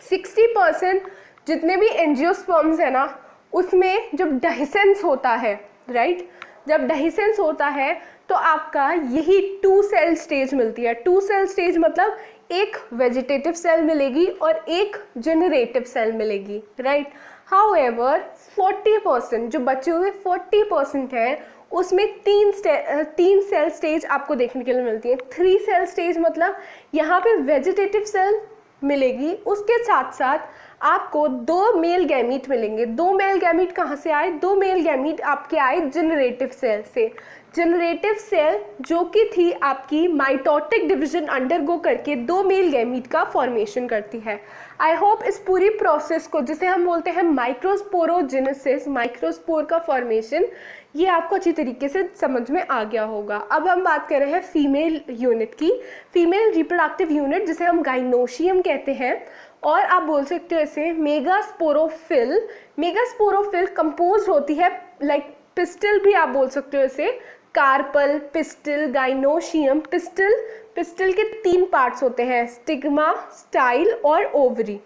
60% जितने भी एंजियोस्पर्म्स है ना, उसमें जब डेहिसेंस होता है, राइट, जब डेहिसेंस होता है तो आपका यही 2 सेल स्टेज मिलती है। 2 सेल स्टेज मतलब एक वेजिटेटिव सेल मिलेगी और एक जनरेटिव सेल मिलेगी, राइट। हाउएवर 40% जो बचे हुए 40% है उसमें 3 सेल स्टेज आपको देखने के लिए मिलती है। 3 सेल स्टेज मतलब यहाँ पे वेजिटेटिव सेल मिलेगी, उसके साथ साथ आपको 2 मेल गैमीट मिलेंगे। 2 मेल गैमीट कहाँ से आए, 2 मेल गैमीट आपके आए जनरेटिव सेल से। जनरेटिव सेल जो कि थी आपकी माइटोटिक डिवीजन अंडरगो करके 2 मेल गैमीट का फॉर्मेशन करती है। आई होप इस पूरी प्रोसेस को जिसे हम बोलते हैं माइक्रोस्पोरोजेनेसिस, माइक्रोस्पोर का फॉर्मेशन, ये आपको अच्छी तरीके से समझ में आ गया होगा। अब हम बात कर रहे हैं फीमेल यूनिट की, फीमेल रिप्रोडक्टिव यूनिट जिसे हम गाइनोशियम कहते हैं और आप बोल सकते हो इसे मेगास्पोरोफिल। मेगास्पोरोफिल कंपोज होती है लाइक पिस्टल भी आप बोल सकते हो इसे, कार्पल, पिस्टल, गाइनोशियम। पिस्टल के 3 पार्ट्स होते हैं, स्टिग्मा, स्टाइल और ओवरी,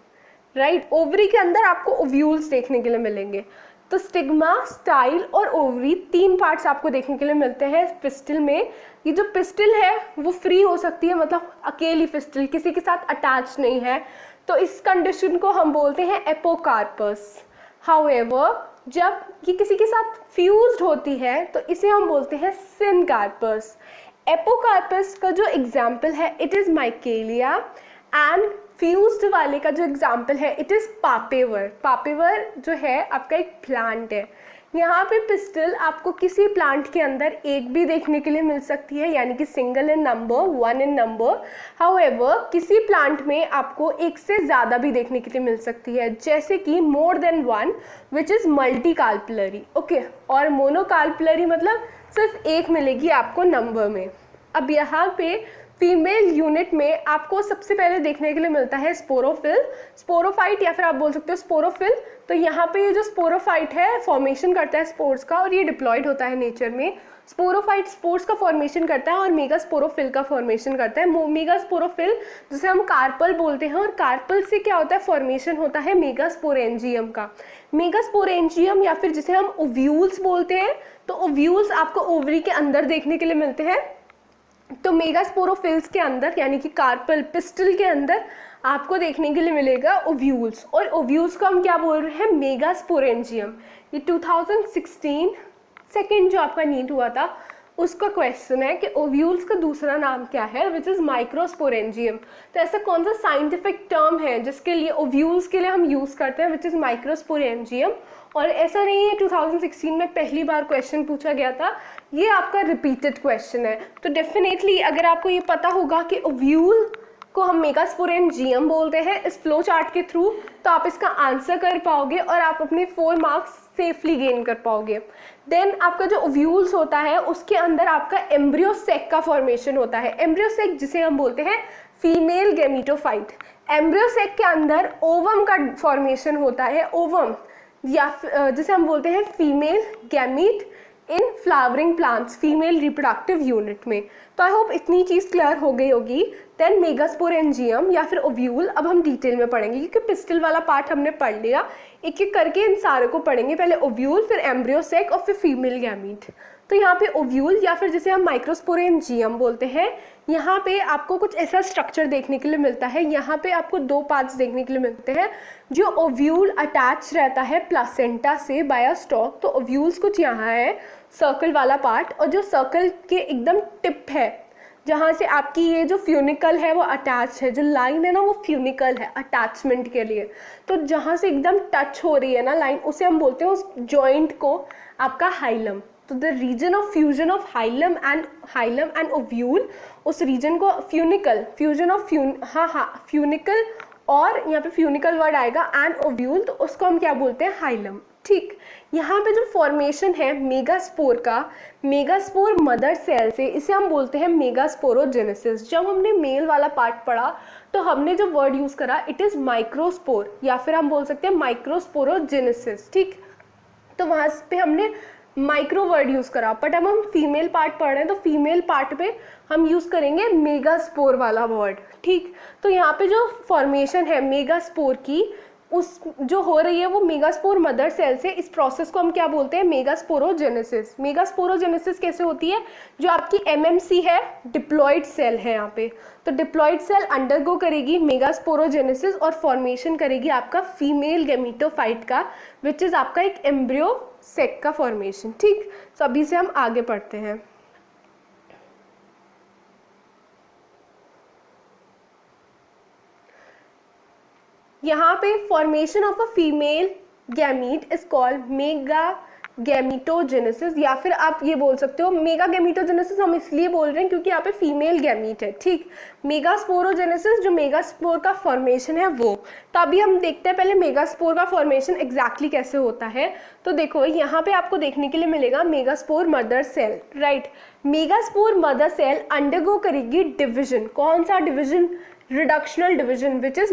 राइट। ओवरी के अंदर आपको ओव्यूल्स देखने के लिए मिलेंगे। तो स्टिग्मा, स्टाइल और ओवरी 3 पार्ट्स आपको देखने के लिए मिलते हैं पिस्टल में। ये जो पिस्टल है वो फ्री हो सकती है, मतलब अकेली पिस्टल, किसी के साथ अटैच नहीं है, तो इस कंडीशन को हम बोलते हैं एपोकार्पस। हाउएवर जब ये किसी के साथ फ्यूज्ड होती है तो इसे हम बोलते हैं सिनकार्पस। एपोकार्पस का जो एग्जाम्पल है इट इज़ माइकेलिया एंड फ्यूज्ड वाले का जो एग्जाम्पल है इट इज़ पापेवर। पापेवर जो है आपका एक प्लांट है। यहाँ पे पिस्टल आपको किसी प्लांट के अंदर एक भी देखने के लिए मिल सकती है, यानी कि सिंगल इन नंबर, 1 इन नंबर। हाउएवर किसी प्लांट में आपको एक से ज़्यादा भी देखने के लिए मिल सकती है, जैसे कि more than 1 which is multi carpellary, okay. और मोनोकार्पलरी मतलब सिर्फ एक मिलेगी आपको नंबर में। अब यहाँ पे फीमेल यूनिट में आपको सबसे पहले देखने के लिए मिलता है स्पोरोफिल, स्पोरोफाइट या फिर आप बोल सकते हो स्पोरोफिल। तो यहाँ पे ये जो स्पोरोफाइट है फॉर्मेशन करता है स्पोर्स का और ये डिप्लॉयड होता है नेचर में। स्पोरोफाइट स्पोर्स का फॉर्मेशन करता है और मेगास्पोरोफिल का फॉर्मेशन करता है। मेगास्पोरोफिल जिसे हम कार्पल बोलते हैं और कार्पल से क्या होता है, फॉर्मेशन होता है मेगास्पोरेंजियम का। मेगास्पोरेंजियम या फिर जिसे हम ओव्यूल्स बोलते हैं, तो ओव्यूल्स आपको ओवरी के अंदर देखने के लिए मिलते हैं। तो मेगास्पोरोफिल्स के अंदर यानी कि कार्पल पिस्टल के अंदर आपको देखने के लिए मिलेगा ओव्यूल्स, और ओव्यूल्स को हम क्या बोल रहे हैं, मेगास्पोरेंजियम। ये 2016 सेकेंड जो आपका नीट हुआ था उसका क्वेश्चन है कि ओव्यूल्स का दूसरा नाम क्या है, विच इज़ माइक्रोस्पोरेंजियम। तो ऐसा कौन सा साइंटिफिक टर्म है जिसके लिए ओव्यूल्स के लिए हम यूज़ करते हैं, विच इज़ माइक्रोस्पोरेंजियम। और ऐसा नहीं है 2016 में पहली बार क्वेश्चन पूछा गया था, ये आपका रिपीटेड क्वेश्चन है। तो डेफिनेटली अगर आपको ये पता होगा कि ओव्यूल को हम मेगास्पोरेंजियम बोलते हैं इस फ्लो चार्ट के थ्रू, तो आप इसका आंसर कर पाओगे और आप अपने 4 मार्क्स सेफली गेन कर पाओगे। देन आपका जो ओव्यूल्स होता है उसके अंदर आपका एम्ब्रियोसेक का फॉर्मेशन होता है। एम्ब्रियोसेक जिसे हम बोलते हैं फीमेल गैमीटोफाइट। एम्ब्रियोसेक के अंदर ओवम का फॉर्मेशन होता है, ओवम या जिसे हम बोलते हैं फीमेल गैमीट इन flowering plants, female reproductive unit में। तो आई होप इतनी चीज़ क्लियर हो गई होगी। देन मेगास्पोरेंजियम या फिर ओव्यूल अब हम डिटेल में पढ़ेंगे क्योंकि पिस्टल वाला पार्ट हमने पढ़ लिया। एक एक करके इन सारे को पढ़ेंगे, पहले ओव्यूल, फिर एम्ब्रियोसेक और फिर फीमेल गैमीट। तो यहाँ पे ओव्यूल या फिर जिसे हम माइक्रोस्पोरेंजियम बोलते हैं, यहाँ पे आपको कुछ ऐसा स्ट्रक्चर देखने के लिए मिलता है। यहाँ पे आपको दो पार्ट्स देखने के लिए मिलते हैं। जो ओव्यूल अटैच रहता है प्लासेंटा से बाय स्टॉक, तो ओव्यूल्स कुछ यहाँ है सर्कल वाला पार्ट, और जो सर्कल के एकदम टिप है जहाँ से आपकी ये जो फ्यूनिकल है वो अटैच है, जो लाइन है ना वो फ्यूनिकल है अटैचमेंट के लिए। तो जहाँ से एकदम टच हो रही है ना लाइन, उसे हम बोलते हैं उस जॉइंट को आपका हाइलम। तो the region of fusion of hilum and ovule, उस रीजन को फ्यूनिकल, फ्यूजन ऑफ फ्यूनिकल, और यहाँ पे फ्यूनिकल वर्ड आएगा एंड ओव्यूल, तो उसको हम क्या बोलते हैं हाइलम। ठीक, यहाँ पे जो फॉर्मेशन है मेगास्पोर का, मेगास्पोर मदर सेल से, इसे हम बोलते हैं मेगास्पोरोजेनेसिस। जब हमने मेल वाला पार्ट पढ़ा तो हमने जो वर्ड यूज करा इट इज माइक्रोस्पोर, या फिर हम बोल सकते हैं माइक्रोस्पोरोजेनेसिस। ठीक, तो वहाँ पे हमने माइक्रो वर्ड यूज करा, बट अब हम फीमेल पार्ट पढ़ रहे हैं तो फीमेल पार्ट पे हम यूज करेंगे मेगास्पोर वाला वर्ड। ठीक, तो यहाँ पे जो फॉर्मेशन है मेगास्पोर की, उस जो हो रही है वो मेगास्पोर मदर सेल से, इस प्रोसेस को हम क्या बोलते हैं मेगास्पोरोजेनेसिस। मेगास्पोरोजेनेसिस कैसे होती है, जो आपकी एमएमसी है डिप्लॉइड सेल है यहाँ पे, तो डिप्लॉइड सेल अंडरगो करेगी मेगास्पोरोजेनेसिस और फॉर्मेशन करेगी आपका फीमेल गैमीटोफाइट का, विच इज आपका एक एम्ब्रियो सेक का फॉर्मेशन। ठीक, तो अभी से हम आगे पढ़ते हैं। यहाँ पे formation of a female gamete is called mega gametogenesis, या फिर आप ये बोल सकते हो मेगा गैमीटोजेनेसिस हम इसलिए बोल रहे हैं क्योंकि यहाँ पे फीमेल गैमीट है। ठीक, मेगास्पोरोजेनेसिस जो मेगास्पोर का फॉर्मेशन है वो। तो अभी हम देखते हैं पहले मेगास्पोर का फॉर्मेशन एग्जैक्टली कैसे होता है। तो देखो यहाँ पे आपको देखने के लिए मिलेगा megaspore mother cell, right. Megaspore mother cell undergo करेगी डिविजन, कौन सा division, reductional division, which is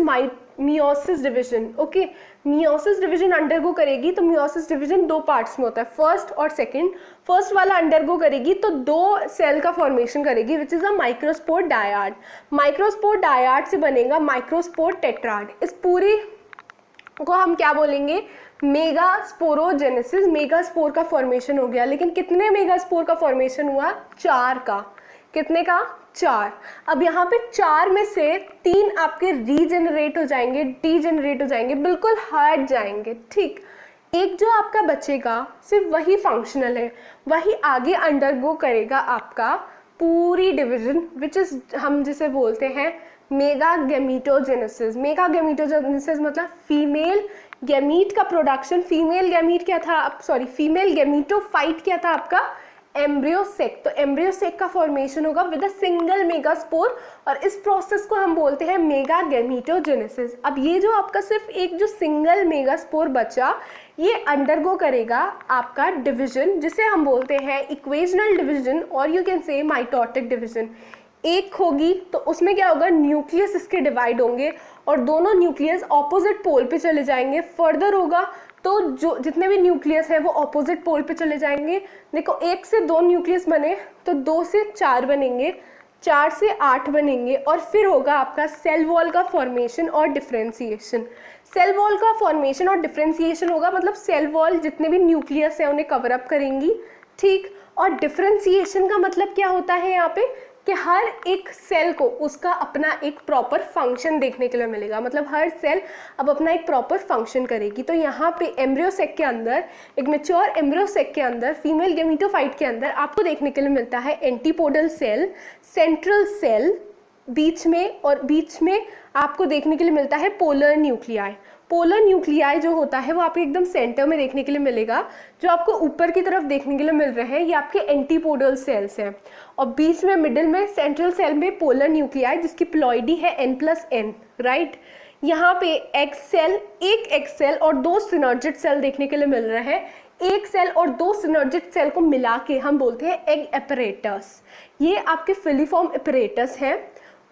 meiosis division. Okay, meiosis division undergo करेगी, तो मियोसिस डिविजन दो पार्ट्स में होता है, फर्स्ट और सेकंड। फर्स्ट वाला अंडरगो करेगी तो दो सेल का फॉर्मेशन करेगी, which is a microspore dyad. Microspore dyad से बनेगा माइक्रोस्पोर टेट्राड। इस पूरी को हम क्या बोलेंगे मेगास्पोरोजेनेसिस। मेगास्पोर का फॉर्मेशन हो गया, लेकिन कितने मेगास्पोर का फॉर्मेशन हुआ, 4 का। कितने का, 4। अब यहाँ पे 4 में से 3 आपके रीजेनरेट हो जाएंगे, डीजेनरेट हो जाएंगे, बिल्कुल हट जाएंगे। ठीक, एक जो आपका बचेगा सिर्फ वही फंक्शनल है, वही आगे अंडरगो करेगा आपका पूरी डिवीजन, विच इज हम जिसे बोलते हैं मेगा गैमीटोजेनेसिस। मेगा गैमीटोजेनेसिस मतलब फीमेल गैमीट का प्रोडक्शन। फीमेल गैमीट क्या था, सॉरी फीमेल गैमीटोफाइट क्या था आपका, एम्ब्रियो सेक। तो एम्ब्रियो सेक का फॉर्मेशन होगा विद अ सिंगल मेगास्पोर, और इस प्रोसेस को हम बोलते हैं मेगा गैमीटोजेनेसिस। अब ये जो आपका सिर्फ एक जो सिंगल मेगास्पोर बचा, ये अंडरगो करेगा आपका डिवीजन, जिसे हम बोलते हैं इक्वेशनल डिवीजन, और यू कैन से माइटोटिक डिवीजन। एक होगी तो उसमें क्या होगा, न्यूक्लियस इसके डिवाइड होंगे और दोनों न्यूक्लियस ऑपोजिट पोल पे चले जाएंगे। फर्दर होगा तो जो जितने भी न्यूक्लियस हैं वो ऑपोजिट पोल पे चले जाएंगे। देखो 1 से 2 न्यूक्लियस बने तो 2 से 4 बनेंगे, 4 से 8 बनेंगे, और फिर होगा आपका सेल वॉल का फॉर्मेशन और डिफरेंशिएशन। सेल वॉल का फॉर्मेशन और डिफरेंशिएशन होगा, मतलब सेल वॉल जितने भी न्यूक्लियस है उन्हें कवर अप करेंगी। ठीक, और डिफरेंशिएशन का मतलब क्या होता है यहाँ पे कि हर एक सेल को उसका अपना एक प्रॉपर फंक्शन देखने के लिए मिलेगा, मतलब हर सेल अब अपना एक प्रॉपर फंक्शन करेगी। तो यहाँ पे एम्ब्रियो सेक के अंदर, एक मैच्योर एम्ब्रियो सेक के अंदर, फीमेल गैमीटोफाइट के अंदर आपको देखने के लिए मिलता है एंटीपोडल सेल, सेंट्रल सेल बीच में, और बीच में आपको देखने के लिए मिलता है पोलर न्यूक्लियाई। पोलर न्यूक्लियाई जो होता है वो आपको एकदम सेंटर में देखने के लिए मिलेगा। जो आपको ऊपर की तरफ देखने के लिए मिल रहे हैं ये आपके एंटीपोडल सेल्स हैं, और बीच में मिडिल में सेंट्रल सेल में पोलर न्यूक्लियाई जिसकी प्लॉइडी है n+n, राइट। यहाँ पे एक एग सेल और 2 सिनर्जिड सेल देखने के लिए मिल रहे हैं। एक सेल और 2 सिनर्जिड सेल को मिला के हम बोलते हैं एग एपरेटस। ये आपके फिलीफॉर्म एपरेटस हैं,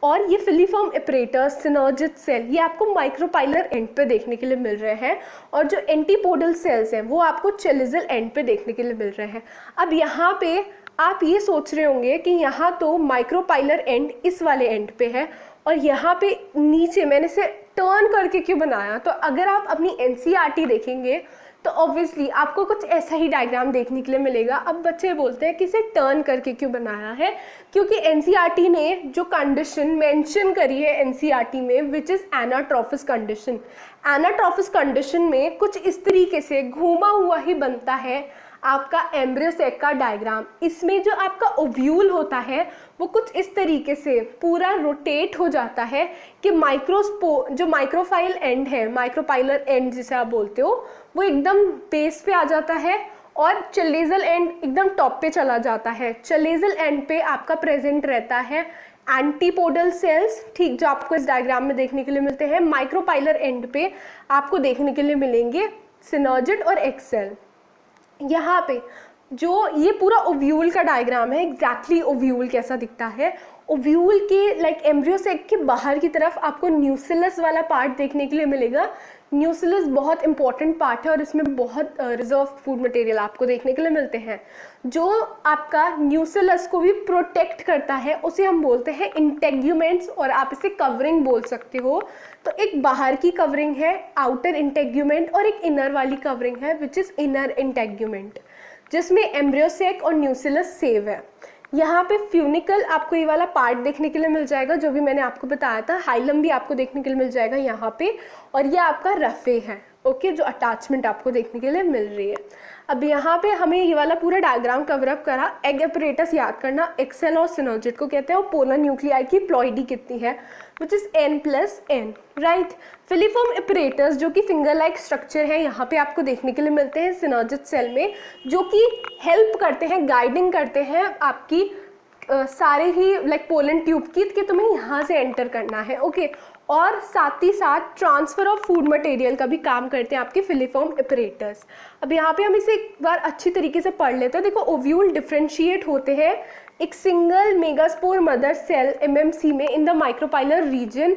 और ये फिलीफॉर्म एपरेटस, सिनर्जिड सेल, ये आपको माइक्रोपाइलर एंड पे देखने के लिए मिल रहे हैं, और जो एंटीपोडल सेल्स हैं वो आपको चेलिजल एंड पे देखने के लिए मिल रहे हैं। अब यहाँ पे आप ये सोच रहे होंगे कि यहाँ तो माइक्रोपाइलर एंड इस वाले एंड पे है, और यहाँ पे नीचे मैंने इसे टर्न करके क्यों बनाया। तो अगर आप अपनी NCERT देखेंगे तो ऑब्वियसली आपको कुछ ऐसा ही डायग्राम देखने के लिए मिलेगा। अब बच्चे बोलते हैं कि इसे टर्न करके क्यों बनाया है, क्योंकि एनसीईआरटी ने जो कंडीशन मेंशन करी है एनसीईआरटी में विच इज़ एनाट्रोफिस कंडीशन, एनाट्रोफिस कंडीशन में कुछ इस तरीके से घूमा हुआ ही बनता है आपका एम्ब्रियो सेक का डायग्राम। इसमें जो आपका ओव्यूल होता है वो कुछ इस तरीके से पूरा रोटेट हो जाता है कि जो माइक्रोफाइल एंड है, माइक्रोपाइलर एंड जिसे आप बोलते हो, वो एकदम बेस पे आ जाता है और चलेजल एंड एकदम टॉप पे चला जाता है। चलेजल एंड पे आपका प्रेजेंट रहता है एंटीपोडल सेल्स, ठीक, जो आपको इस डायग्राम में देखने के लिए मिलते हैं। माइक्रोपाइलर एंड पे आपको देखने के लिए मिलेंगे सिनर्जिड और एक्सेल। यहाँ पे जो ये पूरा ओव्यूल का डायग्राम है, एग्जैक्टली ओव्यूल कैसा दिखता है, ओव्यूल के लाइक एम्ब्रियो सेक के बाहर की तरफ आपको न्यूसिलस वाला पार्ट देखने के लिए मिलेगा। न्यूसिलस बहुत इंपॉर्टेंट पार्ट है और इसमें बहुत रिजर्व फूड मटेरियल आपको देखने के लिए मिलते हैं। जो आपका न्यूसिलस को भी प्रोटेक्ट करता है उसे हम बोलते हैं इंटेग्यूमेंट्स, और आप इसे कवरिंग बोल सकते हो। तो एक बाहर की कवरिंग है आउटर इंटेग्यूमेंट और एक इनर वाली कवरिंग है विच इज़ इनर इंटेग्यूमेंट, जिसमें एम्ब्रियो सेक और न्यूसिलस सेव है। यहाँ पे फ्यूनिकल आपको ये वाला पार्ट देखने के लिए मिल जाएगा जो भी मैंने आपको बताया था। हाइलम भी आपको देखने के लिए मिल जाएगा यहाँ पे, और ये आपका रफे है, ओके, जो अटैचमेंट आपको देखने के लिए मिल रही है। अब यहाँ पे हमें ये वाला पूरा डायग्राम कवरअप करा। एग एपरेटस याद करना, एक्सेल और सिनर्जिड को कहते हैं, और पोलर न्यूक्लियाई की प्लॉइडी कितनी है which is n+n, right. Filiform apparatus जो कि फिंगर लाइक स्ट्रक्चर है यहाँ पे आपको देखने के लिए मिलते हैं सिनर्जिड सेल में, जो कि हेल्प करते हैं, गाइडिंग करते हैं आपकी सारे ही लाइक पोलन ट्यूब की कि तुम्हें यहाँ से एंटर करना है, ओके। और साथ ही साथ ट्रांसफ़र ऑफ फूड मटेरियल का भी काम करते हैं आपके फिलीफॉर्म एपरेटस। अब यहाँ पे हम इसे एक बार अच्छी तरीके से पढ़ लेते हैं। देखो, ओव्यूल डिफ्रेंशिएट होते हैं एक single megaspore mother cell MMC में in the micropylar region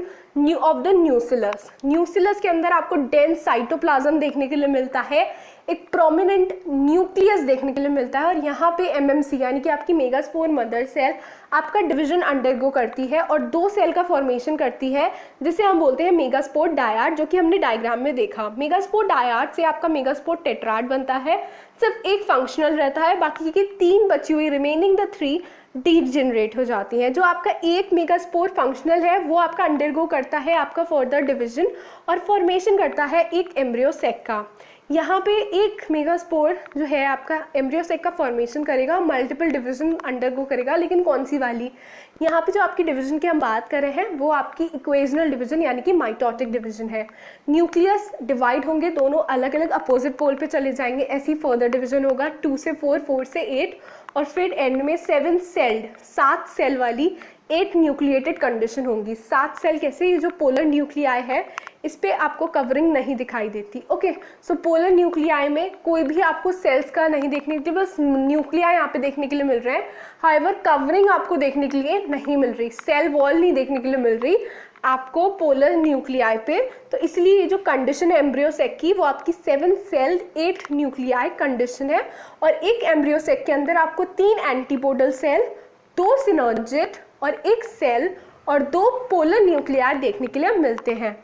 of the nucellus. Nucellus के अंदर आपको डेंस साइटोप्लाज्म देखने के लिए मिलता है, एक प्रोमिनेंट न्यूक्लियस देखने के लिए मिलता है, और यहाँ पे एमएमसी यानी कि आपकी मेगास्पोर मदर सेल आपका डिवीजन अंडरगो करती है और 2 सेल का फॉर्मेशन करती है जिसे हम बोलते हैं मेगास्पोर डायाड, जो कि हमने डायग्राम में देखा। मेगास्पोर डायाड से आपका मेगास्पोर टेट्राड बनता है, सिर्फ एक फंक्शनल रहता है, बाकी की 3 बची हुई रिमेनिंग द 3 डीजनरेट हो जाती है। जो आपका एक मेगास्पोर फंक्शनल है वो आपका अंडरगो करता है आपका फर्दर डिवीजन और फॉर्मेशन करता है एक एम्ब्रियो सेक का। यहाँ पे एक मेगास्पोर जो है आपका एम्ब्रियो सेक का फॉर्मेशन करेगा, मल्टीपल डिवीजन अंडरगो करेगा, लेकिन कौन सी वाली, यहाँ पे जो आपकी डिवीजन की हम बात कर रहे हैं वो आपकी इक्वेजनल डिवीजन यानी कि माइटोटिक डिवीजन है। न्यूक्लियस डिवाइड होंगे, दोनों अलग अलग अपोजिट पोल पे चले जाएंगे, ऐसी फर्दर डिवीजन होगा 2 से 4, 4 से 8, और फिर एंड में 7 सेल वाली 8 न्यूक्लिएटेड कंडीशन होंगी। 7 सेल कैसे, ये जो पोलर न्यूक्लियाई है इस पे आपको कवरिंग नहीं दिखाई देती, ओके। सो पोलर न्यूक्लियाई में कोई भी आपको सेल्स का नहीं देखने के लिए, बस न्यूक्लियाई यहाँ पे देखने के लिए मिल रहे हैं। हाउएवर कवरिंग आपको देखने के लिए नहीं मिल रही, सेल वॉल नहीं देखने के लिए मिल रही आपको पोलर न्यूक्लियाई पे। तो इसलिए ये जो कंडीशन है एम्ब्रियो सेक की वो आपकी 7 सेल्ड 8 न्यूक्लियाई कंडीशन है, और एक एम्ब्रियो सेक के अंदर आपको 3 एंटीपोडल सेल, 2 सिनर्जिड और 1 सेल और 2 पोलर न्यूक्लियाई देखने के लिए मिलते हैं।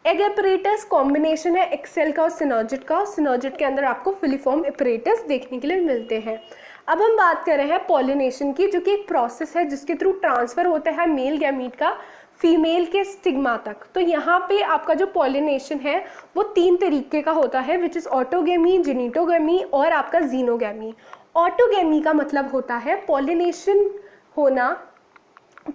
एग एपरेटस कॉम्बिनेशन है एक्सेल का और सिनर्जिड का, सिनर्जिड के अंदर आपको फिलीफॉर्म एपरेटस देखने के लिए मिलते हैं। अब हम बात कर रहे हैं पॉलिनेशन की, जो कि एक प्रोसेस है जिसके थ्रू ट्रांसफ़र होता है मेल गैमीट का फीमेल के स्टिग्मा तक। तो यहाँ पे आपका जो पॉलिनेशन है वो 3 तरीके का होता है विच इज़ ऑटोगेमी, जेनिटोगेमी और आपका जीनोगेमी। ऑटोगेमी का मतलब होता है पॉलिनेशन होना,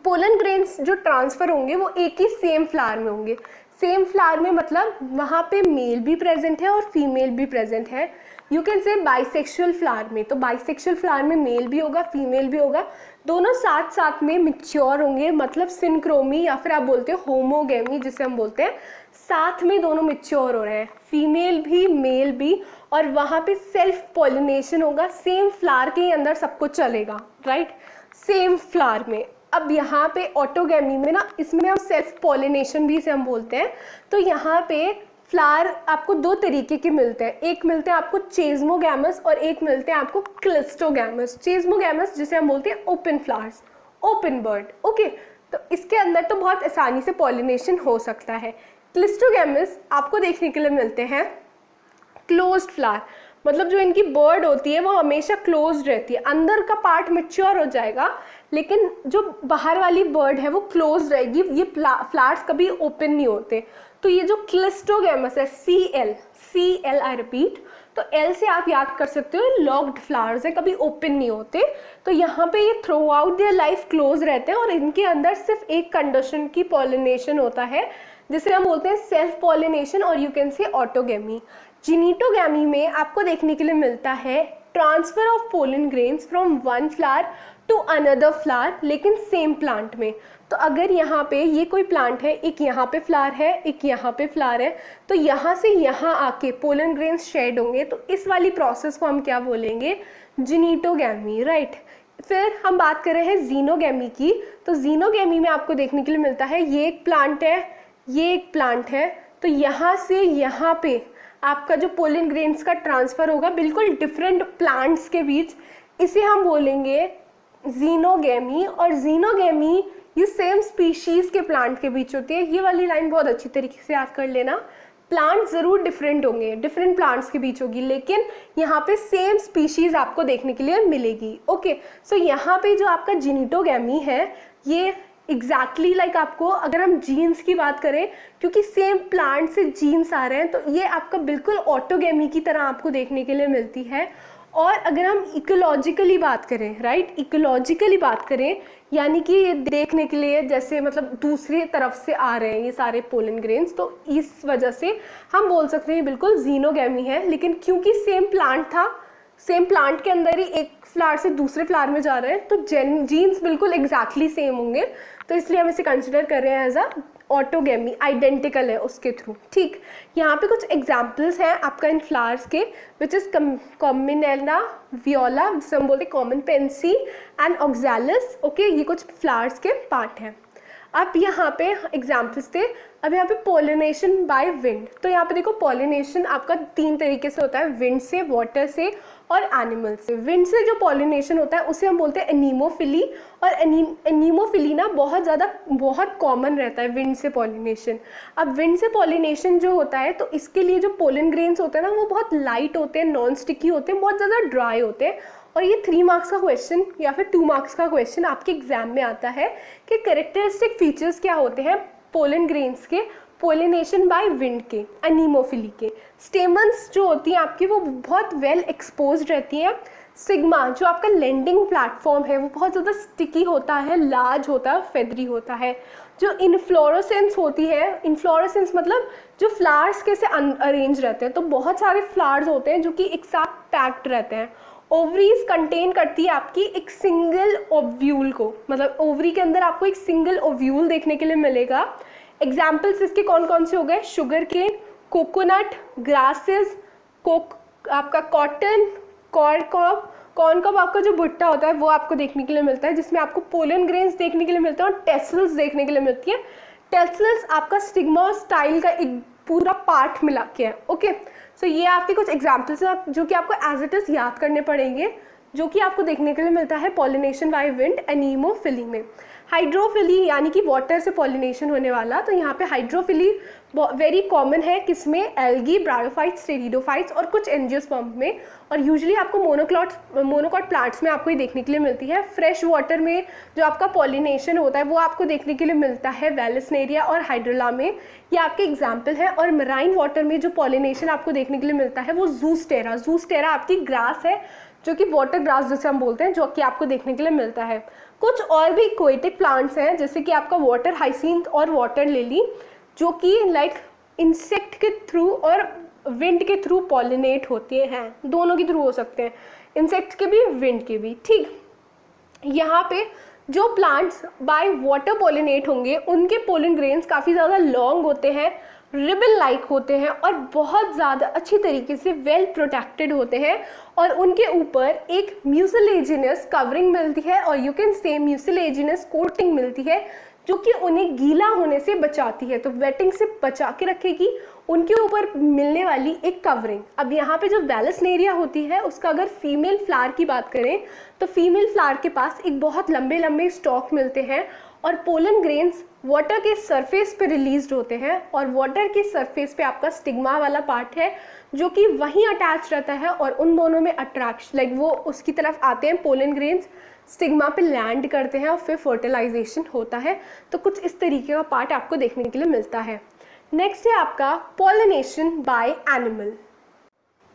पोलन ग्रेन्स जो ट्रांसफ़र होंगे वो एक ही सेम फ्लावर में होंगे। सेम फ्लावर में मतलब वहाँ पे मेल भी प्रेजेंट है और फीमेल भी प्रेजेंट है। यू कैन से बाइसेक्सुअल फ्लावर में, तो बाइसेक्सुअल फ्लावर में मेल भी होगा फीमेल भी होगा, दोनों साथ साथ में मिच्योर होंगे, मतलब सिनक्रोमी या फिर आप बोलते हो होमोगेमी जिसे हम बोलते हैं, साथ में दोनों मिच्योर हो रहे हैं, फीमेल भी मेल भी, और वहाँ पे सेल्फ पॉलिनेशन होगा, सेम फ्लावर के अंदर सब कुछ चलेगा, राइट, सेम फ्लावर में। अब यहाँ पे ऑटोगेमी में ना, इसमें हम सेल्फ पॉलिनेशन भी इसे हम बोलते हैं। तो यहाँ पे फ्लावर आपको 2 तरीके के मिलते हैं, एक मिलते हैं आपको चेस्मोगैमस और एक मिलते हैं आपको क्लिस्टोगैमस। चेस्मोगैमस जिसे हम बोलते हैं open flowers, open bird, okay. तो इसके अंदर तो बहुत आसानी से पॉलिनेशन हो सकता है। क्लिस्टोगैमस आपको देखने के लिए मिलते हैं क्लोज्ड फ्लावर, मतलब जो इनकी बर्ड होती है वो हमेशा क्लोज्ड रहती है, अंदर का पार्ट मैच्योर हो जाएगा लेकिन जो बाहर वाली बर्ड है वो क्लोज्ड रहेगी, ये फ्लावर्स कभी ओपन नहीं होते। तो ये जो क्लिस्टोगैमस है CL आई रिपीट, तो L से आप याद कर सकते हो लॉक्ड फ्लावर्स है, कभी ओपन नहीं होते। तो यहाँ पे ये through out their life close रहते हैं और इनके अंदर सिर्फ एक कंडीशन की पॉलिनेशन होता है जिसे हम बोलते हैं सेल्फ पॉलिनेशन और you can say autogamy. Geitonogamy में आपको देखने के लिए मिलता है transfer of pollen grains from one flower to another flower, लेकिन सेम प्लांट में। तो अगर यहाँ पे ये कोई प्लांट है, एक यहाँ पे फ्लावर है, एक यहाँ पे फ्लावर है, तो यहाँ से यहाँ आके पोलन ग्रेन्स शेड होंगे, तो इस वाली प्रोसेस को हम क्या बोलेंगे, जिनिटोगैमी, राइट। फिर हम बात कर रहे हैं जीनोगैमी की। तो जीनोगैमी में आपको देखने के लिए मिलता है ये एक प्लांट है, ये एक प्लांट है, तो यहाँ से यहाँ पे आपका जो पोलन ग्रेन्स का ट्रांसफर होगा बिल्कुल डिफरेंट प्लांट्स के बीच, इसे हम बोलेंगे जीनोगैमी। और जीनोगैमी ये सेम स्पीशीज के प्लांट के बीच होती है। ये वाली लाइन बहुत अच्छी तरीके से याद कर लेना, प्लांट जरूर डिफरेंट होंगे, डिफरेंट प्लांट्स के बीच होगी, लेकिन यहाँ पे सेम स्पीशीज आपको देखने के लिए मिलेगी। ओके, सो यहाँ पे जो आपका जिनिटोगैमी है ये एग्जैक्टली लाइक आपको, अगर हम जीन्स की बात करें, क्योंकि सेम प्लांट से जीन्स आ रहे हैं, तो ये आपका बिल्कुल ऑटोगैमी की तरह आपको देखने के लिए मिलती है। और अगर हम इकोलॉजिकली बात करें, राइट, इकोलॉजिकली बात करें, यानी कि ये देखने के लिए जैसे मतलब दूसरी तरफ से आ रहे हैं ये सारे पोलन ग्रेन्स, तो इस वजह से हम बोल सकते हैं बिल्कुल जीनोगैमी है। लेकिन क्योंकि सेम प्लांट था, सेम प्लांट के अंदर ही एक फ्लावर से दूसरे फ्लावर में जा रहे हैं, तो जीन्स बिल्कुल एग्जैक्टली सेम होंगे, तो इसलिए हम इसे कंसिडर कर रहे हैं एज अ ऑटोगैमी, आइडेंटिकल है उसके थ्रू। ठीक, यहाँ पे कुछ एग्जाम्पल्स हैं आपका इन फ्लावर्स के, विच इज कॉमिनेला वियोला, जिसे हम बोलते हैं common Pence and oxalis. Okay, ये कुछ फ्लावर्स के पार्ट हैं। अब यहाँ पे एग्जाम्पल्स थे। अब यहाँ पे पोलिनेशन बाय विंड, तो यहाँ पे देखो पोलिनेशन आपका 3 तरीके से होता है, विंड से, वाटर से और एनिमल से। विंड से जो पोलिनेशन होता है उसे हम बोलते हैं एनीमोफिली, और एनीमोफिली ना बहुत कॉमन रहता है विंड से पोलिनेशन। अब विंड से पोलिनेशन जो होता है, तो इसके लिए जो पोलन ग्रेन्स होते हैं ना वो बहुत लाइट होते हैं, नॉन स्टिकी होते हैं, बहुत ज़्यादा ड्राई होते हैं। और ये 3 मार्क्स का क्वेश्चन या फिर 2 मार्क्स का क्वेश्चन आपके एग्जाम में आता है कि कैरेक्टरिस्टिक फीचर्स क्या होते हैं पोलन ग्रेन्स के पोलिनेशन बाय विंड के, एनीमोफिली के। स्टेमन्स जो होती हैं आपकी वो बहुत वेल एक्सपोज्ड रहती हैं। सिग्मा जो आपका लैंडिंग प्लेटफॉर्म है वो बहुत ज़्यादा स्टिकी होता है, लार्ज होता है, फेदरी होता है। जो इन्फ्लोरेसेंस होती है, इन्फ्लोरेसेंस मतलब जो फ्लावर्स कैसे अरेंज रहते हैं, तो बहुत सारे फ्लावर्स होते हैं जो कि एक साथ पैक्ड रहते हैं। ओवरीज कंटेन करती है आपकी एक सिंगल ओव्यूल को, मतलब ओवरी के अंदर आपको एक सिंगल ओव्यूल देखने के लिए मिलेगा। एग्जाम्पल्स इसके कौन कौन से हो गए, शुगर केन, कोकोनट, ग्रासेस, आपका कॉटन, कॉर्न कॉब आपका जो भुट्टा होता है वो आपको देखने के लिए मिलता है, जिसमें आपको पोलन ग्रेन्स देखने के लिए मिलते हैं और टेसल्स देखने के लिए मिलती है। टेसल्स आपका स्टिग्मा और स्टाइल का एक पूरा पार्ट मिला के है। ओके, सो ये आपके कुछ एग्जाम्पल्स हैं जो कि आपको एज इट इज याद करने पड़ेंगे, जो कि आपको देखने के लिए मिलता है पॉलिनेशन बाय विंड एनीमोफिली में। हाइड्रोफिली यानी कि वाटर से पॉलिनेशन होने वाला, तो यहाँ पे हाइड्रोफिली वेरी कॉमन है, किसमें, एल्गी, ब्रायोफाइट्स, टेरिडोफाइट्स और कुछ एंजियोस्पर्म में। और यूजुअली आपको मोनोकॉट प्लांट्स में आपको ये देखने के लिए मिलती है। फ्रेश वाटर में जो आपका पॉलिनेशन होता है वो आपको देखने के लिए मिलता है वेलिस्नेरिया और हाइड्रोला में, ये आपके एग्जाम्पल है। और मराइन वाटर में जो पॉलिनेशन आपको देखने के लिए मिलता है वो जूस्टेरा आपकी ग्रास है, जो कि वाटर ग्रास जिसे हम बोलते हैं, जो कि आपको देखने के लिए मिलता है। कुछ और भी एक्वेटिक प्लांट्स हैं जैसे कि आपका वाटर हाइसिंथ और वाटर लिली, जो कि लाइक इंसेक्ट के थ्रू और विंड के थ्रू पॉलिनेट होते हैं, दोनों के थ्रू हो सकते हैं, इंसेक्ट के भी विंड के भी। ठीक, यहाँ पे जो प्लांट्स बाय वाटर पॉलिनेट होंगे उनके पोलन ग्रेन्स काफ़ी ज़्यादा लॉन्ग होते हैं, रिबन लाइक होते हैं और बहुत ज़्यादा अच्छी तरीके से वेल प्रोटेक्टेड होते हैं, और उनके ऊपर एक म्यूसिलेजिनस कवरिंग मिलती है और यू कैन से म्यूसिलेजिनस कोटिंग मिलती है, जो कि उन्हें गीला होने से बचाती है, तो वेटिंग से बचा के रखेगी उनके ऊपर मिलने वाली एक कवरिंग। अब यहाँ पे जो वेलिस्नेरिया होती है उसका अगर फीमेल फ्लावर की बात करें, तो फीमेल फ्लावर के पास एक बहुत लंबे लंबे स्टॉक मिलते हैं और पोलन ग्रेन्स वाटर के सरफेस पे रिलीज होते हैं और वाटर के सरफेस पे आपका स्टिग्मा वाला पार्ट है जो कि वहीं अटैच रहता है और उन दोनों में अट्रैक्शन लाइक वो उसकी तरफ आते हैं, पोलन ग्रेन्स स्टिग्मा पे लैंड करते हैं और फिर फर्टिलाइजेशन होता है। तो कुछ इस तरीके का पार्ट आपको देखने के लिए मिलता है। नेक्स्ट है आपका पॉलिनेशन बाय एनिमल।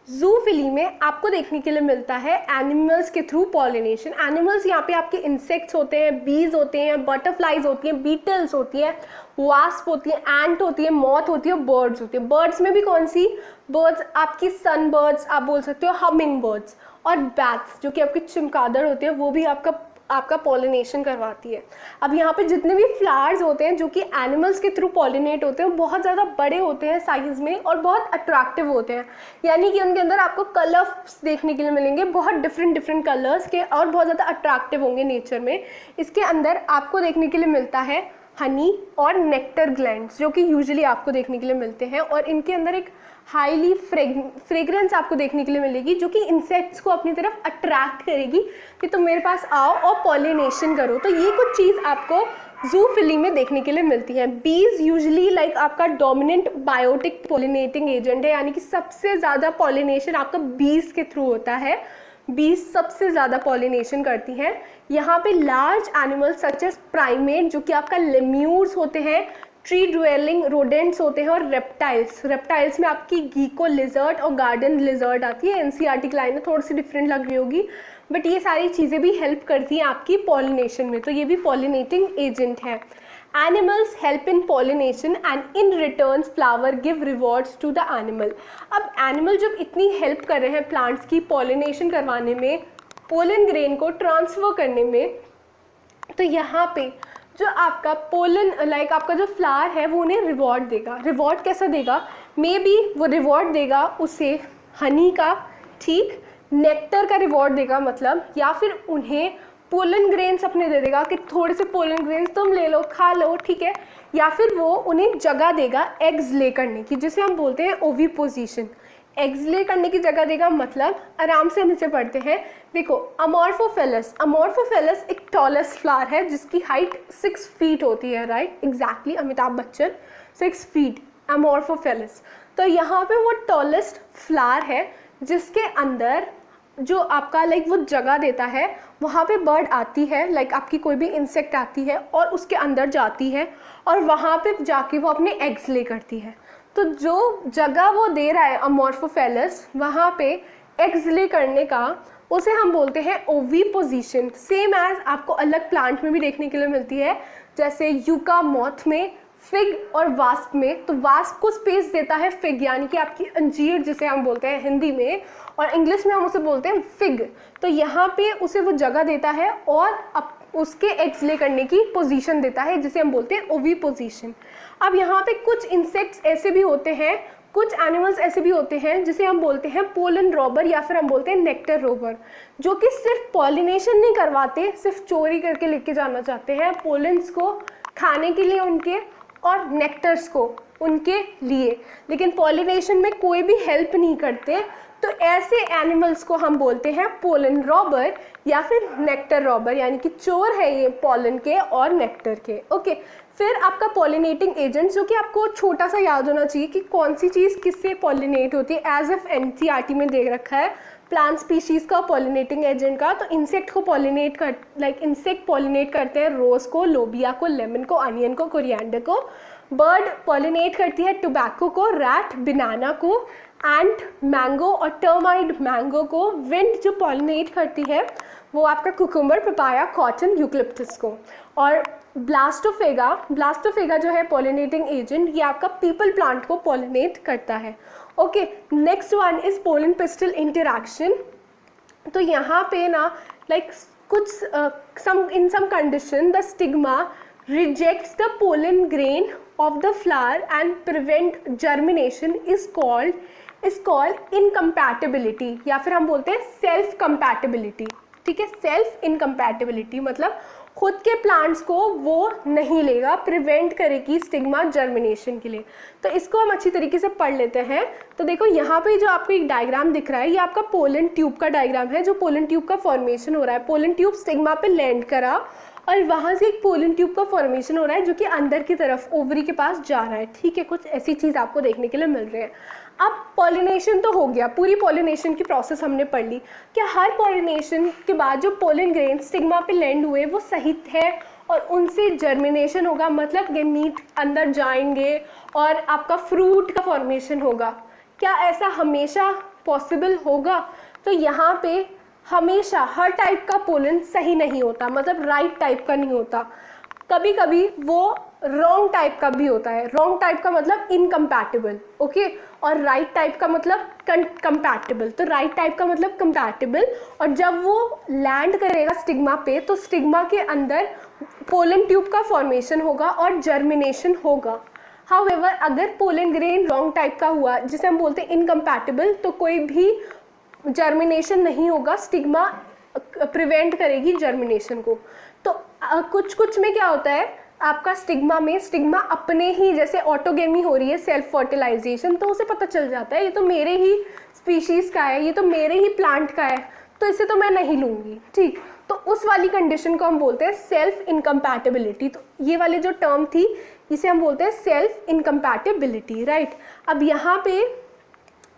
जूफिली में आपको देखने के लिए मिलता है एनिमल्स के थ्रू पॉलिनेशन। एनिमल्स यहाँ पे आपके इंसेक्ट्स होते हैं, बीज होते हैं, बटरफ्लाइज होती हैं, बीटल्स होती है, वास्प होती है, एंट होती है, मॉथ होती है, बर्ड्स होती है। बर्ड्स में भी कौन सी बर्ड्स? आपकी सन बर्ड्स आप बोल सकते हो, हमिंग बर्ड्स, और बैट्स जो कि आपकी चमगादड़ होती है वो भी आपका पॉलिनेशन करवाती है। अब यहाँ पे जितने भी फ्लावर्स होते हैं जो कि एनिमल्स के थ्रू पॉलिनेट होते हैं वो बहुत ज़्यादा बड़े होते हैं साइज़ में और बहुत अट्रैक्टिव होते हैं, यानी कि उनके अंदर आपको कलर्स देखने के लिए मिलेंगे, बहुत डिफरेंट कलर्स के, और बहुत ज़्यादा अट्रैक्टिव होंगे नेचर में। इसके अंदर आपको देखने के लिए मिलता है हनी और नेक्टर ग्लैंड्स जो कि यूजुअली आपको देखने के लिए मिलते हैं, और इनके अंदर एक हाईली फ्रेग्रेंस आपको देखने के लिए मिलेगी जो कि इंसेक्ट्स को अपनी तरफ अट्रैक्ट करेगी कि तुम मेरे पास आओ और पॉलिनेशन करो। तो ये कुछ चीज़ आपको जूफिली में देखने के लिए मिलती है। बीज यूजुअली लाइक आपका डोमिनेंट बायोटिक पॉलिनेटिंग एजेंट है, यानी कि सबसे ज़्यादा पॉलिनेशन आपका बीज के थ्रू होता है। बीज सबसे ज़्यादा पॉलिनेशन करती हैं। यहाँ पे large animals such as primate जो कि आपका लेम्यूर्स होते हैं, ट्री ड्वेलिंग रोडेंट्स होते हैं, और रेप्टाइल्स में आपकी गीको लिजर्ड और गार्डन लिजर्ड आती है। एनसीईआरटी की लाइन में थोड़ी सी डिफरेंट लग रही होगी, बट ये सारी चीज़ें भी हेल्प करती हैं आपकी पॉलिनेशन में, तो ये भी पॉलिनेटिंग एजेंट है। Animals help in pollination and in return flower give rewards to the animal। अब एनिमल जब इतनी हेल्प कर रहे हैं प्लांट्स की पॉलिनेशन करवाने में, पोलन ग्रेन को ट्रांसफ़र करने में, तो यहाँ पे जो आपका पोलन लाइक आपका जो फ्लावर है वो उन्हें रिवॉर्ड देगा। रिवॉर्ड कैसा देगा? मे बी वो रिवॉर्ड देगा उसे हनी का, ठीक, नेक्टर का रिवॉर्ड देगा मतलब, या फिर उन्हें पोलन ग्रेन्स अपने दे देगा कि थोड़े से पोलन ग्रेन्स तुम ले लो, खा लो, ठीक है, या फिर वो उन्हें जगह देगा एग्स ले करने की, जिसे हम बोलते हैं ओविपोजिशन। एग्स ले करने की जगह देगा मतलब, आराम से हम इसे पढ़ते हैं। देखो, अमॉर्फोफेलस एक टॉलेस्ट फ्लावर है जिसकी हाइट 6 फीट होती है, right, exactly, Amitabh Bachchan 6 feet amorphophallus. तो यहाँ पे वो टॉलेस्ट फ्लावर है जिसके अंदर जो आपका लाइक वो जगह देता है, वहाँ पे बर्ड आती है, लाइक आपकी कोई भी इंसेक्ट आती है और उसके अंदर जाती है और वहाँ पे जाके वो अपने एग्स ले करती है। तो जो जगह वो दे रहा है अमॉर्फोफेलस वहाँ पे एग्स ले करने का, उसे हम बोलते हैं ओविपोजिशन। सेम एज आपको अलग प्लांट में भी देखने के लिए मिलती है, जैसे यूका मॉथ में, फिग और वास्प में। तो वास्प को स्पेस देता है फिग, यानी कि आपकी अंजीर जिसे हम बोलते हैं हिंदी में, और इंग्लिश में हम उसे बोलते हैं फिग। तो यहाँ पे उसे वो जगह देता है और उसके एग्स ले करने की पोजीशन देता है जिसे हम बोलते हैं ओविपोजिशन। अब यहाँ पे कुछ इंसेक्ट्स ऐसे भी होते हैं, कुछ एनिमल्स ऐसे भी होते हैं जिसे हम बोलते हैं पोलन रॉबर या फिर हम बोलते हैं नेक्टर रॉबर, जो कि सिर्फ पॉलिनेशन नहीं करवाते, सिर्फ चोरी करके लेके जाना चाहते हैं पोलन्स को खाने के लिए उनके और नेक्टर्स को उनके लिए, लेकिन पॉलिनेशन में कोई भी हेल्प नहीं करते। तो ऐसे एनिमल्स को हम बोलते हैं पोलन रॉबर या फिर नेक्टर रॉबर, यानी कि चोर है ये पोलन के और नेक्टर के। ओके, फिर आपका पॉलिनेटिंग एजेंट, जो कि आपको छोटा सा याद होना चाहिए कि कौन सी चीज़ किससे पॉलिनेट होती है, एज एफ एनसीईआरटी में देख रखा है प्लांट स्पीशीज़ का पॉलिनेटिंग एजेंट का। तो इंसेक्ट को पॉलिनेट कर इंसेक्ट पॉलिनेट करते हैं रोज़ को, लोबिया को, लेमन को, अनियन को, कोरिएंडर को। बर्ड पॉलिनेट करती है टोबैको को, रैट बनाना को, एंट मैंगो और टर्माइड मैंगो को। विंड जो पॉलिनेट करती है वो आपका कुकुम्बर, पपाया, कॉटन, यूकलिप्टस को। और ब्लास्टोफेगा जो है पॉलिनेटिंग एजेंट, ये आपका पीपल प्लांट को पॉलिनेट करता है। Okay, next one is pollen pistil interaction. तो यहाँ पे ना लाइक कुछ in some condition the stigma rejects the pollen grain of the flower and prevent germination is called incompatibility, या फिर हम बोलते हैं सेल्फ कंपैटिबिलिटी। ठीक है, सेल्फ इनकम्पैटिबिलिटी मतलब खुद के प्लांट्स को वो नहीं लेगा, प्रिवेंट करेगी स्टिग्मा जर्मिनेशन के लिए। तो इसको हम अच्छी तरीके से पढ़ लेते हैं। तो देखो यहाँ पे जो आपको एक डायग्राम दिख रहा है, ये आपका पोलन ट्यूब का डायग्राम है, जो पोलन ट्यूब का फॉर्मेशन हो रहा है। पोलन ट्यूब स्टिग्मा पे लैंड करा और वहाँ से एक पोलन ट्यूब का फॉर्मेशन हो रहा है जो कि अंदर की तरफ ओवरी के पास जा रहा है, ठीक है। कुछ ऐसी चीज़ आपको देखने के लिए मिल रही है। अब पॉलिनेशन तो हो गया, पूरी पॉलिनेशन की प्रोसेस हमने पढ़ ली। क्या हर पॉलिनेशन के बाद जो पोलन ग्रेन स्टिग्मा पे लैंड हुए वो सही है और उनसे जर्मिनेशन होगा, मतलब गैमीट अंदर जाएंगे और आपका फ्रूट का फॉर्मेशन होगा? क्या ऐसा हमेशा पॉसिबल होगा? तो यहाँ पे हमेशा हर टाइप का पोलन सही नहीं होता, मतलब राइट टाइप का नहीं होता। कभी कभी वो रॉन्ग टाइप का भी होता है। रॉन्ग टाइप का मतलब इनकम्पैटिबल, ओके, और राइट टाइप का मतलब कंपैटिबल। तो राइट टाइप का मतलब कंपैटिबल, और जब वो लैंड करेगा स्टिग्मा पे तो स्टिग्मा के अंदर पोलन ट्यूब का फॉर्मेशन होगा और जर्मिनेशन होगा। हाउएवर अगर पोलन ग्रेन रॉन्ग टाइप का हुआ, जिसे हम बोलते हैं इनकम्पैटिबल, तो कोई भी जर्मिनेशन नहीं होगा, स्टिग्मा प्रिवेंट करेगी जर्मिनेशन को। तो कुछ में क्या होता है, आपका स्टिग्मा अपने ही, जैसे ऑटोगेमी हो रही है, सेल्फ फर्टिलाइजेशन, तो उसे पता चल जाता है ये तो मेरे ही स्पीशीज़ का है, ये तो मेरे ही प्लांट का है, तो इसे तो मैं नहीं लूँगी, ठीक। तो उस वाली कंडीशन को हम बोलते हैं सेल्फ इनकम्पैटिबिलिटी। तो ये वाली जो टर्म थी इसे हम बोलते हैं सेल्फ इनकम्पैटिबिलिटी, राइट। अब यहाँ पे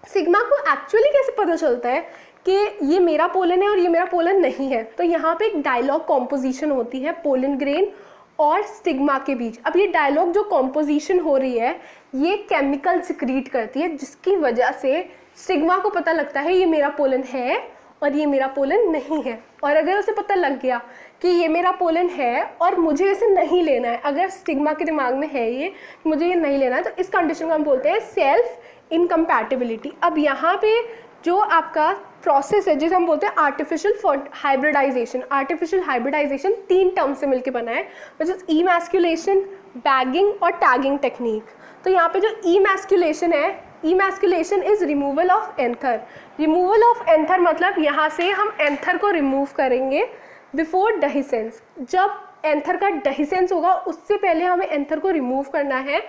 सिग्मा को एक्चुअली कैसे पता चलता है कि ये मेरा पोलन है और ये मेरा पोलन नहीं है? तो यहाँ पे एक डायलॉग कॉम्पोजिशन होती है पोलन ग्रेन और स्टिग्मा के बीच। अब ये डायलॉग जो कॉम्पोजिशन हो रही है ये केमिकल सिक्रीट करती है, जिसकी वजह से स्टिग्मा को पता लगता है ये मेरा पोलन है और ये मेरा पोलन नहीं है। और अगर उसे पता लग गया कि ये मेरा पोलन है और मुझे इसे नहीं लेना है, अगर स्टिग्मा के दिमाग में है ये मुझे ये नहीं लेना है, तो इस कंडीशन को हम बोलते हैं सेल्फ इनकम्पैटिबिलिटी। अब यहाँ पे जो आपका प्रोसेस है जिसे हम बोलते हैं artificial hybridization. Artificial hybridization 3 term से मिलकर बना है, विच इज इमैस्कुलेशन, बैगिंग और टैगिंग टेक्निक। तो यहाँ पे जो इमैस्कुलेशन है, emasculation is removal of anther. Removal of anther मतलब यहाँ से हम एंथर को रिमूव करेंगे बिफोर डहिसेंस। जब एंथर का डहिसेंस होगा उससे पहले हमें एंथर को रिमूव करना है।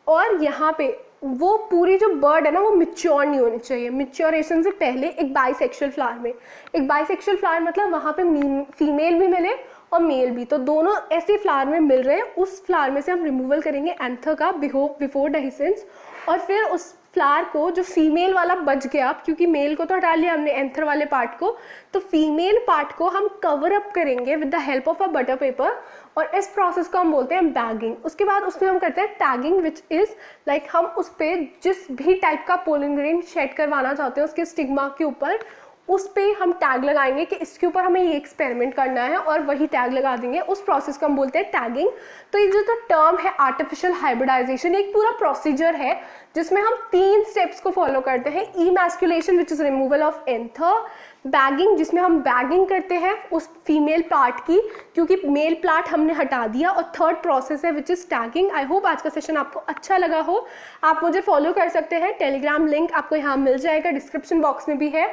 और यहाँ पे वो पूरी जो बर्ड है ना वो मिच्योर नहीं होनी चाहिए। मिच्योरेशन से पहले एक बाइसेक्सुअल फ्लावर में, एक बाइसेक्सुअल फ्लावर मतलब वहाँ पे फीमेल भी मिले और मेल भी, तो दोनों ऐसे फ्लावर में मिल रहे हैं, उस फ्लावर में से हम रिमूवल करेंगे एंथर का बिफोर डहिसेंस। और फिर उस फ्लावर को जो फीमेल वाला बच गया, क्योंकि मेल को तो हटा लिया हमने एंथर वाले पार्ट को, तो फीमेल पार्ट को हम कवर अप करेंगे with the help of a butter paper, और इस प्रोसेस को हम बोलते हैं बैगिंग। उसके बाद उसमें हम करते हैं टैगिंग, विच इज़ लाइक हम उस पर जिस भी टाइप का पोलन ग्रेन शेड करवाना चाहते हैं उसके स्टिग्मा के ऊपर, उस पे हम टैग लगाएंगे कि इसके ऊपर हमें ये एक्सपेरिमेंट करना है और वही टैग लगा देंगे। उस प्रोसेस को हम बोलते हैं टैगिंग। तो ये जो तो टर्म है आर्टिफिशियल हाइब्रिडाइजेशन, एक पूरा प्रोसीजर है जिसमें हम 3 स्टेप्स को फॉलो करते हैं। Emasculation which is removal of anther, bagging जिसमें हम बैगिंग करते हैं उस फीमेल पार्ट की क्योंकि मेल पार्ट हमने हटा दिया, और थर्ड प्रोसेस है which is tagging. I hope आज का सेशन आपको अच्छा लगा हो। आप मुझे फॉलो कर सकते हैं, टेलीग्राम लिंक आपको यहाँ मिल जाएगा, डिस्क्रिप्शन बॉक्स में भी है,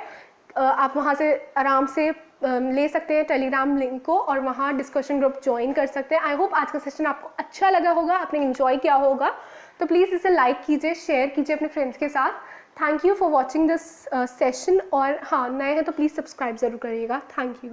आप वहाँ से आराम से ले सकते हैं टेलीग्राम लिंक को और वहाँ डिस्कशन ग्रुप ज्वाइन कर सकते हैं। आई होप आज का सेशन आपको अच्छा लगा होगा, आपने एंजॉय किया होगा। तो प्लीज़ इसे लाइक कीजिए, शेयर कीजिए अपने फ्रेंड्स के साथ। Thank you for watching this session, और हाँ नए हैं तो प्लीज़ सब्सक्राइब ज़रूर करिएगा। Thank you.